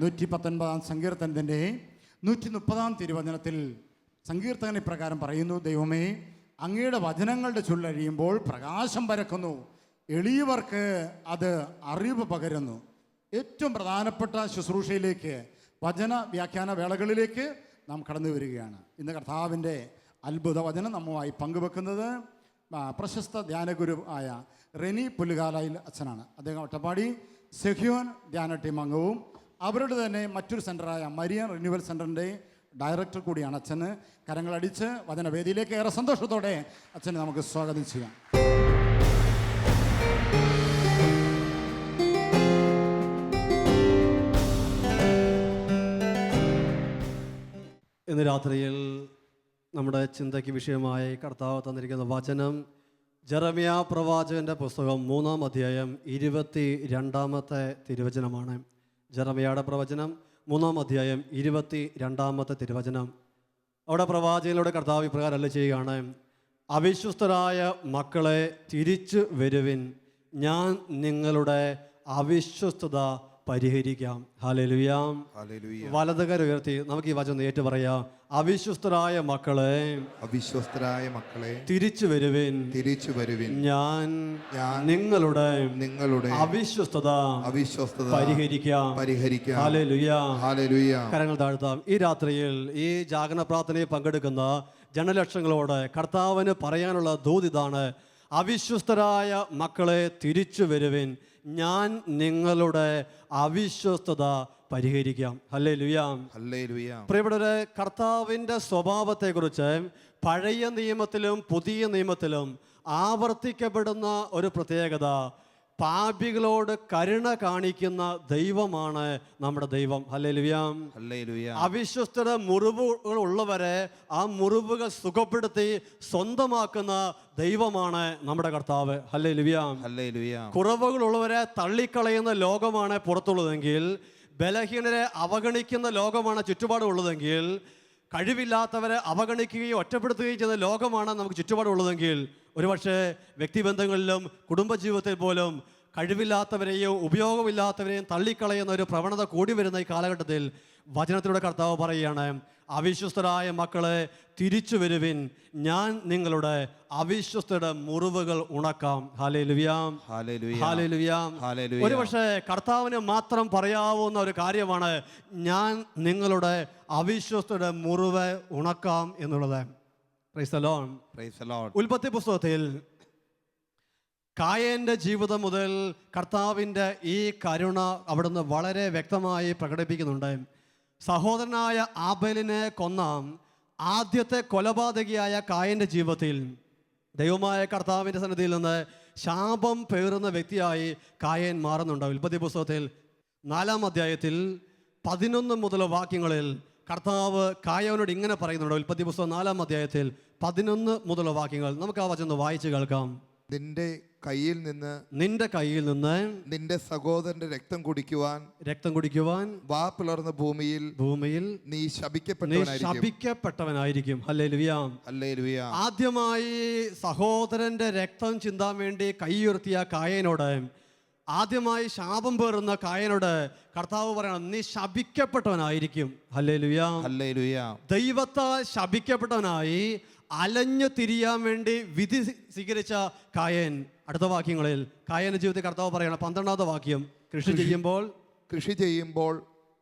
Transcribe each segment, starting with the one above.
119 സങ്കീർത്തനത്തിൻ്റെ 130 തിരുവചനത്തിൽ സങ്കീർത്തകൻ ഇപ്രകാരം പറയുന്നു: ദൈവമേ, അങ്ങയുടെ വചനങ്ങളുടെ ചുള്ളഴിയുമ്പോൾ പ്രകാശം പരക്കുന്നു, എളിയവർക്ക് അത് അറിവ് പകരുന്നു. ഏറ്റവും പ്രധാനപ്പെട്ട ശുശ്രൂഷയിലേക്ക്, വചന വ്യാഖ്യാന വേളകളിലേക്ക് നാം കടന്നു വരികയാണ്. ഇന്ന് കർത്താവിൻ്റെ അത്ഭുത വചനം നമ്മുമായി പങ്കുവെക്കുന്നത് പ്രശസ്ത ധ്യാനഗുരു ആയ റെനി പുല്ലുകാലയിൽ അച്ഛനാണ്. അദ്ദേഹം ഒറ്റപ്പാടി സെഹ്യോൻ ധ്യാന ടീം അംഗവും അവരുടെ തന്നെ മറ്റൊരു സെൻ്ററായ മരിയൻ റിന്യൂവൽ സെൻ്ററിൻ്റെ ഡയറക്ടർ കൂടിയാണ് അച്ഛന്. കരങ്ങളടിച്ച് വചനവേദിയിലേക്ക് ഏറെ സന്തോഷത്തോടെ അച്ഛനെ നമുക്ക് സ്വാഗതം ചെയ്യാം. ഇന്ന് രാത്രിയിൽ നമ്മുടെ ചിന്തയ്ക്ക് വിഷയമായി കർത്താവ് തന്നിരിക്കുന്ന വചനം ജെറമ്യാ പ്രവാചകൻ്റെ പുസ്തകം 3-ാം അധ്യായം 22-ാമത്തെ തിരുവചനമാണ്. ജെറമ്യായുടെ പ്രവചനം 3-ാം അധ്യായം 22-ാമത്തെ തിരുവചനം. അവിടെ പ്രവാചകനിലൂടെ കർത്താവ് ഇപ്രകാരം അരുളി ചെയ്യുകയാണ്: അവിശ്വസ്തരായ മക്കളെ തിരിച്ചു വരുവിൻ, ഞാൻ നിങ്ങളുടെ അവിശ്വസ്തത പരിഹരിക്കാം. ഹല്ലേലൂയ. വലതുകര ഉയർത്തി നമുക്ക് ഈ വചനം ഏറ്റു പറയാം: അവിശ്വസ്തരായ മക്കളെ തിരിച്ചു വരുവിൻ, ഞാൻ നിങ്ങളുടെ അവിശ്വസ്തത പരിഹരിക്കാം. ഹല്ലേലൂയ. കരങ്ങൾ താഴ്ത്താം. ഈ രാത്രിയിൽ ഈ ജാഗരണ പ്രാർത്ഥനയിൽ പങ്കെടുക്കുന്ന ജനലക്ഷങ്ങളോട് കർത്താവിന് പറയാനുള്ള ദൂത് ഇതാണ്: അവിശ്വസ്തരായ മക്കളെ തിരിച്ചു വരുവിൻ, ഞാൻ നിങ്ങളുടെ അവിശ്വസ്തത പരിഹരിക്കാം. ഹല്ലേലൂയ. പ്രിയപ്പെട്ടവരെ, കർത്താവിൻ്റെ സ്വഭാവത്തെക്കുറിച്ച് പഴയ നിയമത്തിലും പുതിയ നിയമത്തിലും ആവർത്തിക്കപ്പെടുന്ന ഒരു പ്രത്യേകത, പാപികളോട് കരുണ കാണിക്കുന്ന ദൈവമാണ് നമ്മുടെ ദൈവം. ഹല്ലേലൂയ. അവിശ്വസ്തത മുറിവുകൾ ഉള്ളവരെ ആ മുറിവുകൾ സുഖപ്പെടുത്തി സ്വന്തമാക്കുന്ന ദൈവമാണ് നമ്മുടെ കർത്താവ്. ഹല്ലേലൂയ. കുറവുകളുള്ളവരെ തള്ളിക്കളയുന്ന ലോകമാണ് പുറത്തുള്ളതെങ്കിൽ, ബലഹീനരെ അവഗണിക്കുന്ന ലോകമാണ് ചുറ്റുപാടുള്ളതെങ്കിൽ, കഴിവില്ലാത്തവരെ അവഗണിക്കുകയും ഒറ്റപ്പെടുത്തുകയും ചെയ്യുന്ന ലോകമാണ് നമുക്ക് ചുറ്റുപാടുള്ളതെങ്കിൽ, ഒരുപക്ഷെ വ്യക്തിബന്ധങ്ങളിലും കുടുംബജീവിതത്തിൽ പോലും കഴിവില്ലാത്തവരെയും ഉപയോഗമില്ലാത്തവരെയും തള്ളിക്കളയുന്ന ഒരു പ്രവണത കൂടി വരുന്ന ഈ കാലഘട്ടത്തിൽ വചനത്തിലൂടെ കർത്താവ് പറയുകയാണ്: അവിശ്വസ്തരായ മക്കളെ തിരിച്ചു വരുവിൻ, ഞാൻ നിങ്ങളുടെ അവിശ്വസ്തയുടെ മുറിവുകൾ ഉണക്കാം. ഹല്ലേലൂയ. ഒരുപക്ഷെ കർത്താവിന് മാത്രം പറയാവുന്ന ഒരു കാര്യമാണ് ഞാൻ നിങ്ങളുടെ അവിശ്വസ്തയുടെ മുറിവ് ഉണക്കാം എന്നുള്ളത്. ഉൽപ്പത്തി പുസ്തകത്തിൽ കായേന്റെ ജീവിതം മുതൽ കർത്താവിൻ്റെ ഈ കരുണ അവിടുന്ന് വളരെ വ്യക്തമായി പ്രകടിപ്പിക്കുന്നുണ്ട്. സഹോദരനായ ആബേലിനെ കൊന്ന ആദ്യത്തെ കൊലപാതകിയായ കായേന്റെ ജീവിതത്തിൽ ദൈവമായ കർത്താവിൻ്റെ സന്നിധിയിൽ നിന്ന് ശാപം പേറുന്ന വ്യക്തിയായി കായേൻ മാറുന്നുണ്ട്. ഉൽപ്പത്തി പുസ്തകത്തിൽ 4-ാം അധ്യായത്തിൽ 11 മുതൽ വാക്യങ്ങളിൽ കർത്താവ് കായോനോട് ഇങ്ങനെ പറയുന്നുണ്ട്. ഉൽപ്പത്തി പുസ്തകം 4-ാം അധ്യായത്തിൽ 11 മുതൽ വാക്യങ്ങൾ നമുക്ക് ആ വചനം വായിച്ച് കേൾക്കാം. നിന്റെ കയ്യിൽ നിന്ന് നിന്റെ സഹോദരന്റെ രക്തം കുടിക്കുവാൻ വാ പിളർന്ന ഭൂമിയിൽ നീ ശപിക്കപ്പെട്ടവനായിരിക്കും. ഹല്ലേലൂയ. ആദ്യമായി സഹോദരന്റെ രക്തം ചിന്താൻ വേണ്ടി കൈയുയർത്തിയ കായേനോട്, ആദ്യമായി ശാപം പേറുന്ന കായനോട് കർത്താവ് പറയണം: നീ ശപിക്കപ്പെട്ടവനായിരിക്കും. ഹല്ലേലൂയ. ദൈവത്താൽ ശപിക്കപ്പെട്ടവനായി അലഞ്ഞു തിരിയാൻ വേണ്ടി വിധി സ്വീകരിച്ച കായൻ. അടുത്ത വാക്യങ്ങളിൽ കായന്റെ ജീവിതത്തിൽ കർത്താവ് പറയണം, 12-ാമത്തെ വാക്യം: കൃഷി ചെയ്യുമ്പോൾ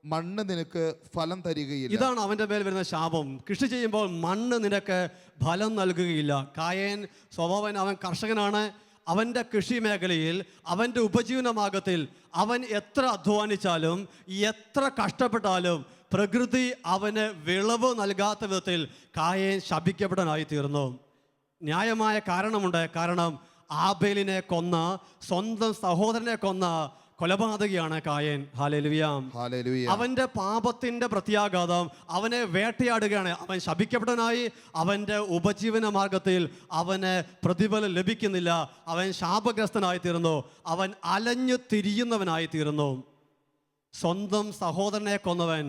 മണ്ണ് നിനക്ക് ഫലം തരികയില്ല. ഇതാണ് അവന്റെ മേൽ വരുന്ന ശാപം. കൃഷി ചെയ്യുമ്പോൾ മണ്ണ് നിനക്ക് ഫലം നൽകുകയില്ല. കായൻ സ്വഭാവൻ, അവൻ കർഷകനാണ്. അവൻ്റെ കൃഷി മേഖലയിൽ, അവൻ്റെ ഉപജീവനമാർഗത്തിൽ അവൻ എത്ര അധ്വാനിച്ചാലും എത്ര കഷ്ടപ്പെട്ടാലും പ്രകൃതി അവന് വിളവ് നൽകാത്ത വിധത്തിൽ കായേൻ ശപിക്കപ്പെടാനായി തീർന്നു. ന്യായമായ കാരണമുണ്ട്. കാരണം ആബേലിനെ കൊന്ന, സ്വന്തം സഹോദരനെ കൊന്ന കൊലപാതകിയാണ് കായേൻ. ഹല്ലേലൂയ. അവന്റെ പാപത്തിന്റെ പ്രത്യാഘാതം അവനെ വേട്ടയാടുകയാണ്. അവൻ ശപിക്കപ്പെട്ടവനായി. അവന്റെ ഉപജീവന മാർഗത്തിൽ അവന് പ്രതിഫലം ലഭിക്കുന്നില്ല. അവൻ ശാപഗ്രസ്തനായി തീർന്നു. അവൻ അലഞ്ഞു തിരിയുന്നവനായി തീർന്നു. സ്വന്തം സഹോദരനെ കൊന്നവൻ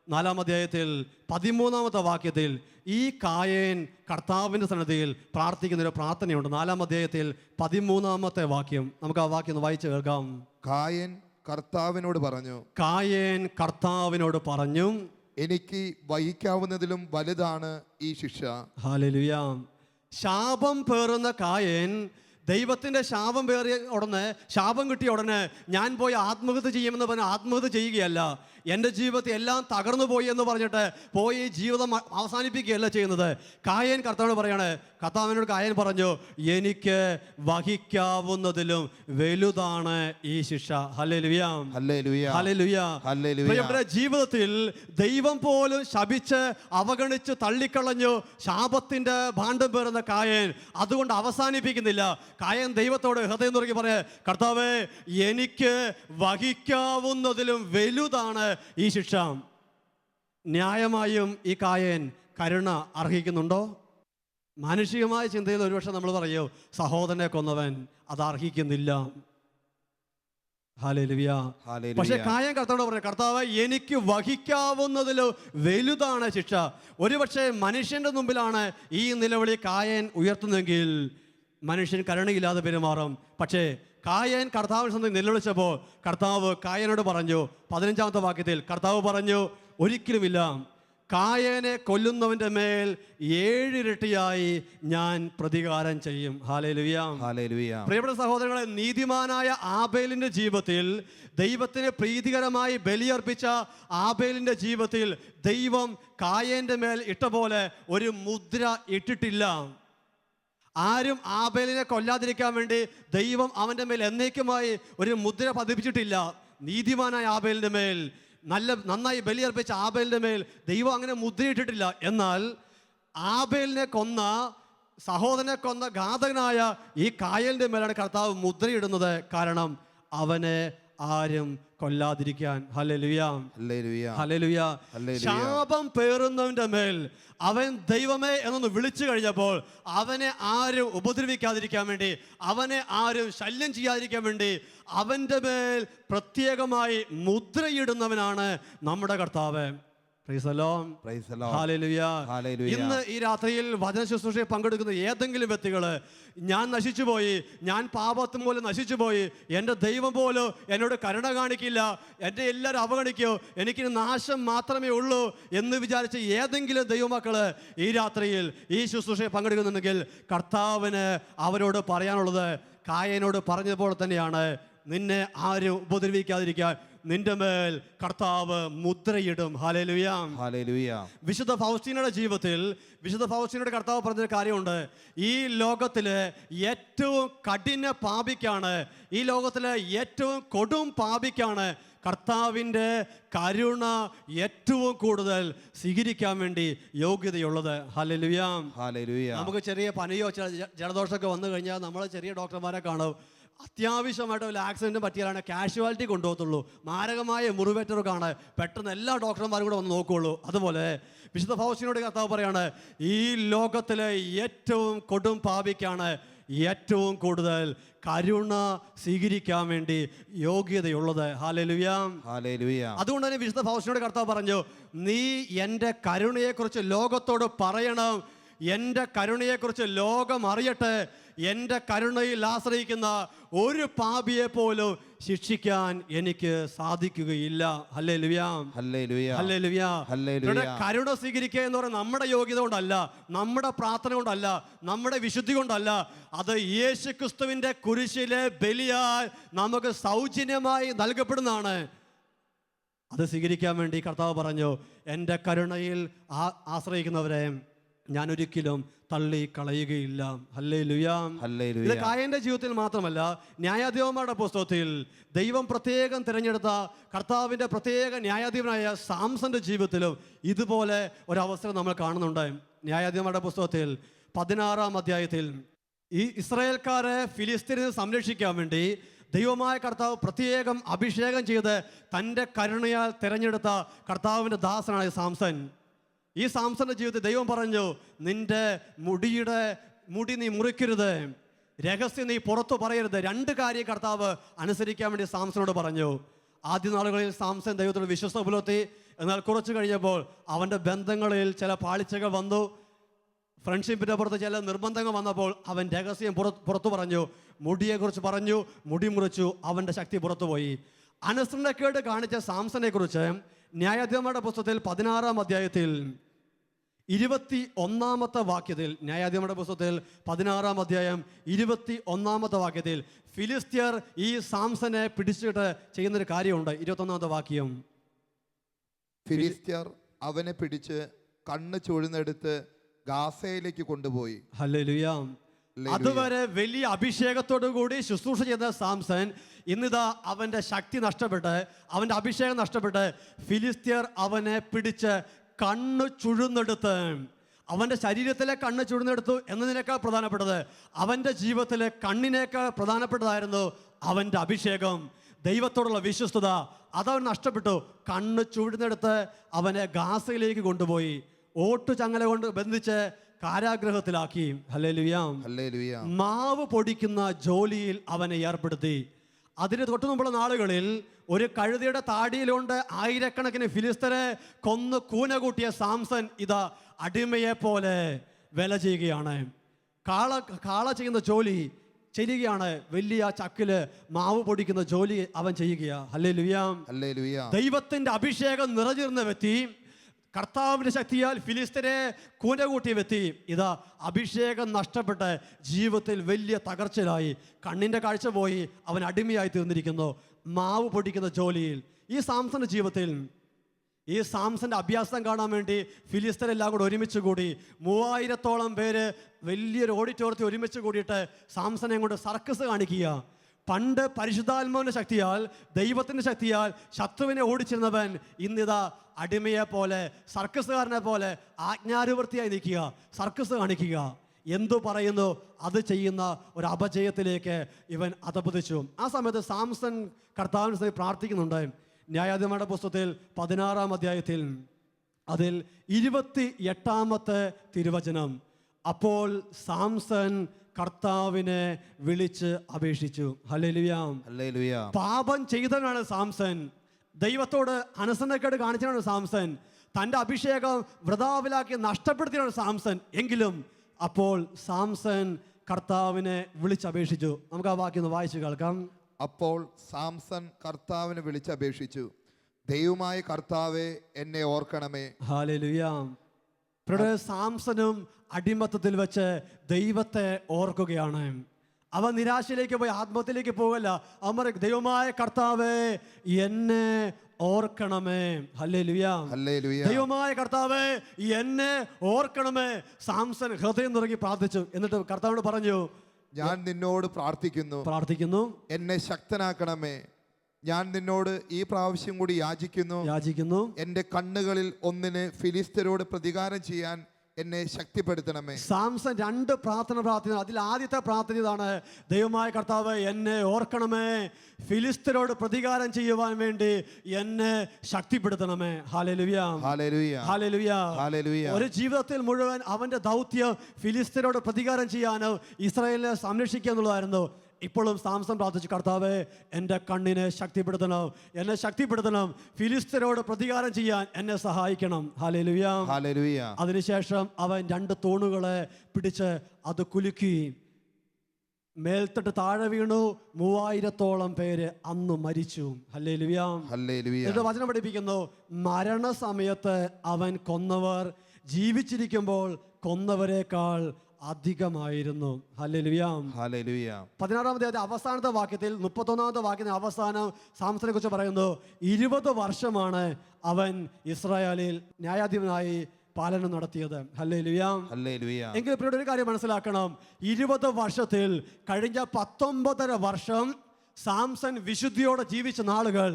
4-ാം അധ്യായത്തിൽ 13-ാമത്തെ വാക്യത്തിൽ ഈ കായേൻ കർത്താവിൻ്റെ സന്നിധിയിൽ പ്രാർത്ഥിക്കുന്നൊരു പ്രാർത്ഥനയുണ്ട്. 4-ാം അധ്യായത്തിൽ 13-ാമത്തെ വാക്യം നമുക്ക് ആ വാക്യം ഒന്ന് വായിച്ച് കേൾക്കാം. കായേൻ കർത്താവിനോട് പറഞ്ഞു, കായേൻ കർത്താവിനോട് പറഞ്ഞു, എനിക്ക് വഹിക്കാവുന്നതിലും വലുതാണ് ഈ ശിക്ഷ. ഹല്ലേലൂയ. ശാപം പേറുന്ന കായേൻ ദൈവത്തിൻ്റെ ശാപം പേറിയ ഉടനെ, ശാപം കിട്ടിയ ഉടനെ ഞാൻ പോയി ആത്മഹത്യ ചെയ്യുമെന്ന് പറഞ്ഞ് ആത്മഹത്യ ചെയ്യുകയല്ല. എൻ്റെ ജീവിതത്തിൽ എല്ലാം തകർന്നു പോയി എന്ന് പറഞ്ഞിട്ട് പോയി ജീവിതം അവസാനിപ്പിക്കുകയല്ല ചെയ്യുന്നത്. കായേൻ കർത്താവിനോട് പറയാണ്. കർത്താവിനോട് കായേൻ പറഞ്ഞു, എനിക്ക് വഹിക്കാവുന്നതിലും വലുതാണ് ഈ ശിക്ഷ. ഹല്ലേലൂയ, ഹല്ലേലൂയ, ഹല്ലേലൂയ. ഹല്ലേലൂയ. പ്രിയപ്പെട്ട, ജീവിതത്തിൽ ദൈവം പോലും ശപിച്ച് അവഗണിച്ച് തള്ളിക്കളഞ്ഞു ശാപത്തിന്റെ ഭാണ്ഡം പേറുന്ന കായേൻ അതുകൊണ്ട് അവസാനിപ്പിക്കുന്നില്ല. കായേൻ ദൈവത്തോട് ഹൃദയം തുറക്കി പറയാ, കർത്താവേ, എനിക്ക് വഹിക്കാവുന്നതിലും വലുതാണ് ഈ ശിക്ഷ. ന്യായമായും ഈ കായേൻ കരുണ അർഹിക്കുന്നുണ്ടോ? മാനുഷികമായ ചിന്തയിൽ ഒരുപക്ഷെ നമ്മൾ പറയൂ, സഹോദരനെ കൊന്നവൻ അത് അർഹിക്കുന്നില്ല. ഹല്ലേലൂയ. പക്ഷെ കായേൻ കർത്താവോട് പറഞ്ഞു, കർത്താവ്, എനിക്ക് വഹിക്കാവുന്നതിലും വലുതാണ് ശിക്ഷ. ഒരുപക്ഷെ മനുഷ്യന്റെ മുമ്പിലാണ് ഈ നിലവിളി കായേൻ ഉയർത്തുന്നെങ്കിൽ മനുഷ്യൻ കരുണയില്ലാതെ പെരുമാറും. പക്ഷേ കായേൻ കർത്താവിന് സ്വന്തം നിലവിളിച്ചപ്പോൾ കർത്താവ് കായേനോട് പറഞ്ഞു, 15-ാമത്തെ വാക്യത്തിൽ കർത്താവ് പറഞ്ഞു, ഒരിക്കലുമില്ല, കായേനെ കൊല്ലുന്നവന്റെ മേൽ 7 ഇരട്ടിയായി ഞാൻ പ്രതികാരം ചെയ്യും. Hallelujah, hallelujah. പ്രിയപ്പെട്ട സഹോദരങ്ങളെ, നീതിമാനായ ആബേലിന്റെ ജീവിതത്തിൽ, ദൈവത്തിന് പ്രീതികരമായി ബലിയർപ്പിച്ച ആബേലിന്റെ ജീവിതത്തിൽ ദൈവം കായേന്റെ മേൽ ഇട്ട പോലെ ഒരു മുദ്ര ഇട്ടിട്ടില്ല. ആരും ആബേലിനെ കൊല്ലാതിരിക്കാൻ വേണ്ടി ദൈവം അവൻ്റെ മേൽ എന്നേക്കുമായി ഒരു മുദ്ര പതിപ്പിച്ചിട്ടില്ല. നീതിമാനായ ആബേലിൻ്റെ മേൽ, നന്നായി ബലിയർപ്പിച്ച ആബേലിൻ്റെ മേൽ ദൈവം അങ്ങനെ മുദ്രയിട്ടിട്ടില്ല. എന്നാൽ ആബേലിനെ കൊന്ന, സഹോദരനെ കൊന്ന ഘാതകനായ ഈ കായേലിൻ്റെ മേലാണ് കർത്താവ് മുദ്രയിടുന്നത്. കാരണം അവനെ ആരും കൊല്ലാതിരിക്കാൻ. ഹല്ലേലൂയ, ഹല്ലേലൂയ, ഹല്ലേലൂയ. ശാപം പേറുന്നവന്റെ മേൽ അവൻ ദൈവമേ എന്നൊന്ന് വിളിച്ചു കഴിഞ്ഞപ്പോൾ അവനെ ആരും ഉപദ്രവിക്കാതിരിക്കാൻ വേണ്ടി, അവനെ ആരും ശല്യം ചെയ്യാതിരിക്കാൻ വേണ്ടി അവൻ്റെ മേൽ പ്രത്യേകമായി മുദ്രയിടുന്നവനാണ് നമ്മുടെ കർത്താവ്. Praise the Lord, praise the Lord, hallelujah, hallelujah. ഇന്ന് ഈ രാത്രിയിൽ വചന ശുശ്രൂഷയിൽ പങ്കെടുക്കുന്ന ഏതെങ്കിലും വ്യക്തികൾ, ഞാൻ നശിച്ചുപോയി, ഞാൻ പാപത്തും മൂലം നശിച്ചുപോയി, എൻ്റെ ദൈവം പോലും എന്നോട് കരുണ കാണിക്കില്ല, എൻ്റെ എല്ലാവരും അവഗണിക്കോ, എനിക്കിന് നാശം മാത്രമേ ഉള്ളൂ എന്ന് വിചാരിച്ച് ഏതെങ്കിലും ദൈവമക്കൾ ഈ രാത്രിയിൽ ഈ ശുശ്രൂഷയിൽ പങ്കെടുക്കുന്നുണ്ടെങ്കിൽ കർത്താവിന് അവരോട് പറയാനുള്ളത് കായേനോട് പറഞ്ഞതുപോലെ തന്നെയാണ്. നിന്നെ ആരും ഉപദ്രവിക്കാതിരിക്കാൻ നിന്റെ മേൽ കർത്താവ് മുദ്രയിടും. Hallelujah, hallelujah. വിശുദ്ധ ഫൗസ്റ്റീനയുടെ ജീവിതത്തിൽ വിശുദ്ധ ഫൗസ്റ്റീനയുടെ കർത്താവ് പറഞ്ഞൊരു കാര്യമുണ്ട്. ഈ ലോകത്തിലെ ഏറ്റവും കഠിന പാപിക്കാണ്, ഈ ലോകത്തിലെ ഏറ്റവും കൊടും പാപിക്കാണ് കർത്താവിൻ്റെ കരുണ ഏറ്റവും കൂടുതൽ സ്വീകരിക്കാൻ വേണ്ടി യോഗ്യതയുള്ളത്. Hallelujah, hallelujah. നമുക്ക് ചെറിയ പനിയോ ജലദോഷമൊക്കെ വന്നു കഴിഞ്ഞാൽ നമ്മൾ ചെറിയ ഡോക്ടർമാരെ കാണും. അത്യാവശ്യമായിട്ട് വല്ല ആക്സിഡൻറ്റ് പറ്റിയാലാണ് കാഷ്വാലിറ്റി കൊണ്ടുപോകത്തുള്ളൂ. മാരകമായ മുറിവേറ്റവർക്കാണ് പെട്ടെന്ന് എല്ലാ ഡോക്ടർമാരും കൂടെ വന്ന് നോക്കുകയുള്ളൂ. അതുപോലെ വിശുദ്ധ ഫൗസ്റ്റീനോട് കർത്താവ് പറയാണ്, ഈ ലോകത്തിലെ ഏറ്റവും കൊടും പാപിക്കാണ് ഏറ്റവും കൂടുതൽ കരുണ സ്വീകരിക്കാൻ വേണ്ടി യോഗ്യതയുള്ളത്. Hallelujah, hallelujah. അതുകൊണ്ട് തന്നെ വിശുദ്ധ ഫൗസ്റ്റീനോട് കർത്താവ് പറഞ്ഞു, നീ എൻ്റെ കരുണയെക്കുറിച്ച് ലോകത്തോട് പറയണം. എൻ്റെ കരുണയെക്കുറിച്ച് ലോകം അറിയട്ടെ. എൻ്റെ കരുണയിൽ ആശ്രയിക്കുന്ന ഒരു പാപിയെ പോലും ശിക്ഷിക്കാൻ എനിക്ക് സാധിക്കുകയില്ല. ഹല്ലേലൂയ, ഹല്ലേലൂയ, ഹല്ലേലൂയ, ഹല്ലേലൂയ. കരുണ സ്വീകരിക്കുക എന്ന് പറയുന്നത് നമ്മുടെ യോഗ്യത കൊണ്ടല്ല, നമ്മുടെ പ്രാർത്ഥന കൊണ്ടല്ല, നമ്മുടെ വിശുദ്ധി കൊണ്ടല്ല. അത് യേശുക്രിസ്തുവിൻ്റെ കുരിശിലെ ബലിയാൽ നമുക്ക് സൗജന്യമായി നൽകപ്പെടുന്നതാണ്. അത് സ്വീകരിക്കാൻ വേണ്ടി കർത്താവ് പറഞ്ഞു, എൻ്റെ കരുണയിൽ ആശ്രയിക്കുന്നവരെ ഞാൻ ഒരിക്കലും തള്ളി കളയുകയില്ല. Hallelujah, hallelujah. ഇത് കായേന്റെ ജീവിതത്തിൽ മാത്രമല്ല, ന്യായാധിപന്മാരുടെ പുസ്തകത്തിൽ ദൈവം പ്രത്യേകം തിരഞ്ഞെടുത്ത കർത്താവിൻ്റെ പ്രത്യേക ന്യായാധിപനായ സാംസന്റെ ജീവിതത്തിലും ഇതുപോലെ ഒരവസരം നമ്മൾ കാണുന്നുണ്ട്. ന്യായാധിപന്മാരുടെ പുസ്തകത്തിൽ 16-ാം അധ്യായത്തിൽ ഈ ഇസ്രായേൽക്കാരെ ഫിലിസ്തീനിൽ സംരക്ഷിക്കാൻ വേണ്ടി ദൈവമായ കർത്താവ് പ്രത്യേകം അഭിഷേകം ചെയ്ത് തൻ്റെ കരുണയാൽ തിരഞ്ഞെടുത്ത കർത്താവിൻ്റെ ദാസനായ സാംസൺ. ഈ സാംസന്റെ ജീവിതത്തിൽ ദൈവം പറഞ്ഞു, നിന്റെ മുടി നീ മുറിക്കരുത്, രഹസ്യം നീ പുറത്തു പറയരുത്. 2 കാര്യം കർത്താവ് അനുസരിക്കാൻ വേണ്ടി സാംസനോട് പറഞ്ഞു. ആദ്യ നാളുകളിൽ സാംസൺ ദൈവത്തോട് വിശ്വസ്ത പുലർത്തി. എന്നാൽ കുറച്ച് കഴിഞ്ഞപ്പോൾ അവൻ്റെ ബന്ധങ്ങളിൽ ചില പാളിച്ചകൾ വന്നു. ഫ്രണ്ട്ഷിപ്പിൻ്റെ പുറത്ത് ചില നിർബന്ധങ്ങൾ വന്നപ്പോൾ അവൻ രഹസ്യം പുറത്തു പറഞ്ഞു. മുടിയെക്കുറിച്ച് പറഞ്ഞു, മുടി മുറിച്ചു, അവൻ്റെ ശക്തി പുറത്തുപോയി. അനുസരണക്കേട് കാണിച്ച സാംസനെ കുറിച്ച് ന്യായാധിപന്മാരുടെ പുസ്തകത്തിൽ 16-ാം അധ്യായത്തിൽ 21-ാമത്തെ വാക്യത്തിൽ, ന്യായാധിപന്മാരുടെ പുസ്തകത്തിൽ 16-ാം അധ്യായം 21-ാമത്തെ വാക്യത്തിൽ ഫിലിസ്ത്യർ ഈ സാംസനെ പിടിച്ചിട്ട് ചെയ്യുന്നൊരു കാര്യമുണ്ട്. 21-ാമത്തെ വാക്യം, ഫിലിസ്ത്യർ അവനെ പിടിച്ച് കണ്ണ് ചുഴുന്നെടുത്ത് ഗാസയിലേക്ക് കൊണ്ടുപോയി. ഹല്ലേലൂയ. അതുവരെ വലിയ അഭിഷേകത്തോടു കൂടി ശുശ്രൂഷ ചെയ്ത സാംസൺ ഇന്നിതാ അവന്റെ ശക്തി നഷ്ടപ്പെട്ട്, അവന്റെ അഭിഷേകം നഷ്ടപ്പെട്ട് ഫിലിസ്ത്യർ അവനെ പിടിച്ച് കണ്ണ് ചുഴുന്നെടുത്ത്, അവന്റെ ശരീരത്തിലെ കണ്ണ് ചുഴുന്നെടുത്തു എന്നതിനേക്കാൾ പ്രധാനപ്പെട്ടത്, അവന്റെ ജീവിതത്തിലെ കണ്ണിനേക്കാൾ പ്രധാനപ്പെട്ടതായിരുന്നു അവന്റെ അഭിഷേകം, ദൈവത്തോടുള്ള വിശ്വസ്തത. അതവൻ നഷ്ടപ്പെട്ടു. കണ്ണ് ചുഴുന്നെടുത്ത് അവനെ ഗാസയിലേക്ക് കൊണ്ടുപോയി ഓട്ടുചങ്ങല കൊണ്ട് ബന്ധിച്ച് കാരാഗ്രഹത്തിലാക്കി. ഹല്ലേലൂയ. ഹല്ലേലൂയ. മാവ് പൊടിക്കുന്ന ജോലിയിൽ അവനെ ഏർപ്പെടുത്തി. അതിന് തൊട്ടു മുമ്പുള്ള നാളുകളിൽ ഒരു കഴുതയുടെ താടിയിലുകൊണ്ട് ആയിരക്കണക്കിന് ഫിലിസ്തരെ കൊന്ന് കൂന കൂട്ടിയ സാംസൺ ഇതാ അടിമയെ പോലെ വില ചെയ്യുകയാണ്. കാള ചെയ്യുന്ന ജോലി ചെയ്യുകയാണ്. വലിയ ചക്കില് മാവ് പൊടിക്കുന്ന ജോലി അവൻ ചെയ്യുകയാ. ഹല്ലേലൂയ. ഹല്ലേലൂയ. ദൈവത്തിന്റെ അഭിഷേകം നിറഞ്ഞിരുന്ന വ്യക്തി, കർത്താവിന്റെ ശക്തിയാൽ ഫിലിസ്തരെ കൂന കൂട്ടിയ വ്യക്തി ഇതാ അഭിഷേകം നഷ്ടപ്പെട്ട് ജീവിതത്തിൽ വലിയ തകർച്ചയിലായി. കണ്ണിന്റെ കാഴ്ച പോയി. അവൻ അടിമയായി തീർന്നിരിക്കുന്നു മാവ് പൊടിക്കുന്ന ജോലിയിൽ. ഈ സാംസന്റെ ജീവിതത്തിൽ ഈ സാംസന്റെ അഭ്യാസം കാണാൻ വേണ്ടി ഫിലിസ്തരെല്ലാം കൂടെ ഒരുമിച്ച് കൂടി 3000-ഓളം പേര് വലിയൊരു ഓഡിറ്റോറിയത്തിൽ ഒരുമിച്ച് കൂടിയിട്ട് സാംസനെ കൊണ്ട് സർക്കസ് കാണിക്കുക. പണ്ട് പരിശുദ്ധാത്മാവിന്റെ ശക്തിയാൽ, ദൈവത്തിന്റെ ശക്തിയാൽ ശത്രുവിനെ ഓടിച്ചിരുന്നവൻ ഇന്നിതാ അടിമയെ പോലെ, സർക്കസുകാരനെ പോലെ ആജ്ഞാനുവൃത്തിയായി നിൽക്കുക, സർക്കസ് കാണിക്കുക. എന്തു പറയുന്നു അത് ചെയ്യുന്ന ഒരു അപജയത്തിലേക്ക് ഇവൻ അധപതിച്ചു. ആ സമയത്ത് സാംസൺ കർത്താവിന് പ്രാർത്ഥിക്കുന്നുണ്ട്. ന്യായാധിപന്മാരുടെ പുസ്തകത്തിൽ 16-ാം അധ്യായത്തിൽ അതിൽ 28-ാമത്തെ തിരുവചനം, അപ്പോൾ സാംസൺ കർത്താവിനെ വിളിച്ച് അപേക്ഷിച്ചു. ഹല്ലേലൂയ. ഹല്ലേലൂയ. പാപം ചെയ്തവനാണ് സാംസൺ, ദൈവത്തോട് അനുസരണക്കേട് കാണിച്ചവനാണ് സാംസൺ, തൻ്റെ അഭിഷേകം വൃഥാവിലാക്കി നഷ്ടപ്പെടുത്തിയാണ് സാംസൺ. എങ്കിലും അപ്പോൾ സാംസൺ കർത്താവിനെ വിളിച്ചപേക്ഷിച്ചു. നമുക്ക് ആ വാക്യം ഒന്ന് വായിച്ചു കേൾക്കാം. അപ്പോൾ സാംസൺ കർത്താവിനെ വിളിച്ചപേക്ഷിച്ചു, ദൈവമായ കർത്താവേ എന്നെ ഓർക്കണമേ. ഹല്ലേലൂയ. സാംസണും അടിമത്തത്തിൽ വെച്ച് ദൈവത്തെ ഓർക്കുകയാണ്. അവൻ നിരാശയിലേക്ക് പോയി ആത്മഹത്യയിലേക്ക് പോകല്ല. അവൻ ദൈവമായ കർത്താവേ എന്നെ ഓർക്കണമേ. ഹല്ലേലൂയ. ഹല്ലേലൂയ. ദൈവമായ കർത്താവേ എന്നെ ഓർക്കണമേ. സാംസൺ ഹൃദയം നിറങ്ങി പ്രാർത്ഥിച്ചു. എന്നിട്ട് കർത്താവിനോട് പറഞ്ഞു, ഞാൻ നിന്നോട് പ്രാർത്ഥിക്കുന്നു, എന്നെ ശക്തനാക്കണമേ. ഞാൻ നിന്നോട് ഈ പ്രാവശ്യം കൂടി യാചിക്കുന്നു, എൻ്റെ കണ്ണുകളിൽ ഒന്നിന് ഫിലിസ്തരോട് പ്രതികാരം ചെയ്യാൻ എന്നെ ശക്തിപ്പെടുത്തണമേ. സാംസൺ 2 പ്രാർത്ഥന. അതിൽ ആദ്യത്തെ പ്രാർത്ഥന ഇതാണ്, ദൈവമായ കർത്താവ് എന്നെ ഓർക്കണമേ, ഫിലിസ്തരോട് പ്രതികാരം ചെയ്യുവാൻ വേണ്ടി എന്നെ ശക്തിപ്പെടുത്തണമേ. ഹല്ലേലൂയ. ഹല്ലേലൂയ. ഹല്ലേലൂയ. ഹല്ലേലൂയ. ഒരു ജീവിതത്തിൽ മുഴുവൻ അവന്റെ ദൗത്യം ഫിലിസ്തരോട് പ്രതികാരം ചെയ്യാനോ ഇസ്രായേലിനെ സംരക്ഷിക്കുക എന്നുള്ളതായിരുന്നു. ഇപ്പോഴും സാംസൺ പ്രാർത്ഥിച്ചു, കർത്താവേ എൻ്റെ കണ്ണിനെ ശക്തിപ്പെടുത്തണം, എന്നെ ശക്തിപ്പെടുത്തണം, ഫിലിസ്തരോട് പ്രതികാരം ചെയ്യാൻ എന്നെ സഹായിക്കണം. ഹല്ലേലൂയ. ഹല്ലേലൂയ. അതിനുശേഷം അവൻ 2 തൂണുകളെ പിടിച്ച് അത് കുലുക്കി, മേൽത്തട്ട് താഴെ വീണു. 3000-ഓളം പേര് അന്ന് മരിച്ചു. ഹല്ലേലൂയ. ഹല്ലേലൂയ. എന്നിട്ട് വചനം പഠിപ്പിക്കുന്നു, മരണസമയത്ത് അവൻ കൊന്നവർ ജീവിച്ചിരിക്കുമ്പോൾ കൊന്നവരെക്കാൾ അധികമായിരുന്നു. ഹല്ലേലൂയ. ഹല്ലേലൂയ. 16-ാം അധ്യായത്തിന്റെ അവസാനത്തെ വാക്യത്തിൽ 31-ാമത്തെ വാക്യത്തിന്റെ അവസാനം സാംസനെ കുറിച്ച് പറയുന്നു, 20 വർഷമാണ് അവൻ ഇസ്രായേലിൽ ന്യായാധിപനായി പാലനം നടത്തിയത്. ഹല്ലേലൂയ. ഹല്ലേലൂയ. എങ്കിൽ പ്രിയപ്പെട്ട ഒരു കാര്യം മനസ്സിലാക്കണം, 20 വർഷത്തിൽ കഴിഞ്ഞ 19.5 വർഷം സാംസൺ വിശുദ്ധിയോടെ ജീവിച്ച നാളുകൾ,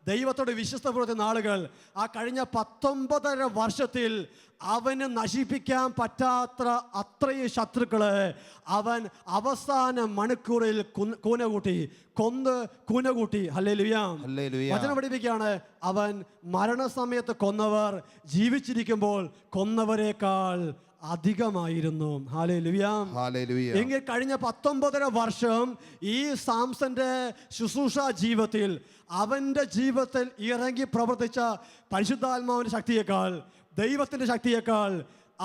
ദൈവത്തോട് വിശ്വസ്ത പുലർത്തിയ നാളുകൾ, ആ കഴിഞ്ഞ 19.5 വർഷത്തിൽ അവന് നശിപ്പിക്കാൻ പറ്റാത്ത അത്രയും ശത്രുക്കളെ അവൻ അവസാന മണിക്കൂറിൽ കൂനകൂട്ടി. ഹല്ലേലൂയ. വചനം പഠിപ്പിക്കുകയാണ്, അവൻ മരണസമയത്ത് കൊന്നവർ ജീവിച്ചിരിക്കുമ്പോൾ കൊന്നവരെക്കാൾ അധികമായിരുന്നു. ഹല്ലേലൂയ. ഹല്ലേലൂയ. എങ്കിൽ കഴിഞ്ഞ 19.5 വർഷം ഈ സാംസന്റെ ശുശ്രൂഷ ജീവിതത്തിൽ, അവന്റെ ജീവിതത്തിൽ ഇറങ്ങി പ്രവർത്തിച്ച പരിശുദ്ധാത്മാവിന്റെ ശക്തിയേക്കാൾ, ദൈവത്തിന്റെ ശക്തിയേക്കാൾ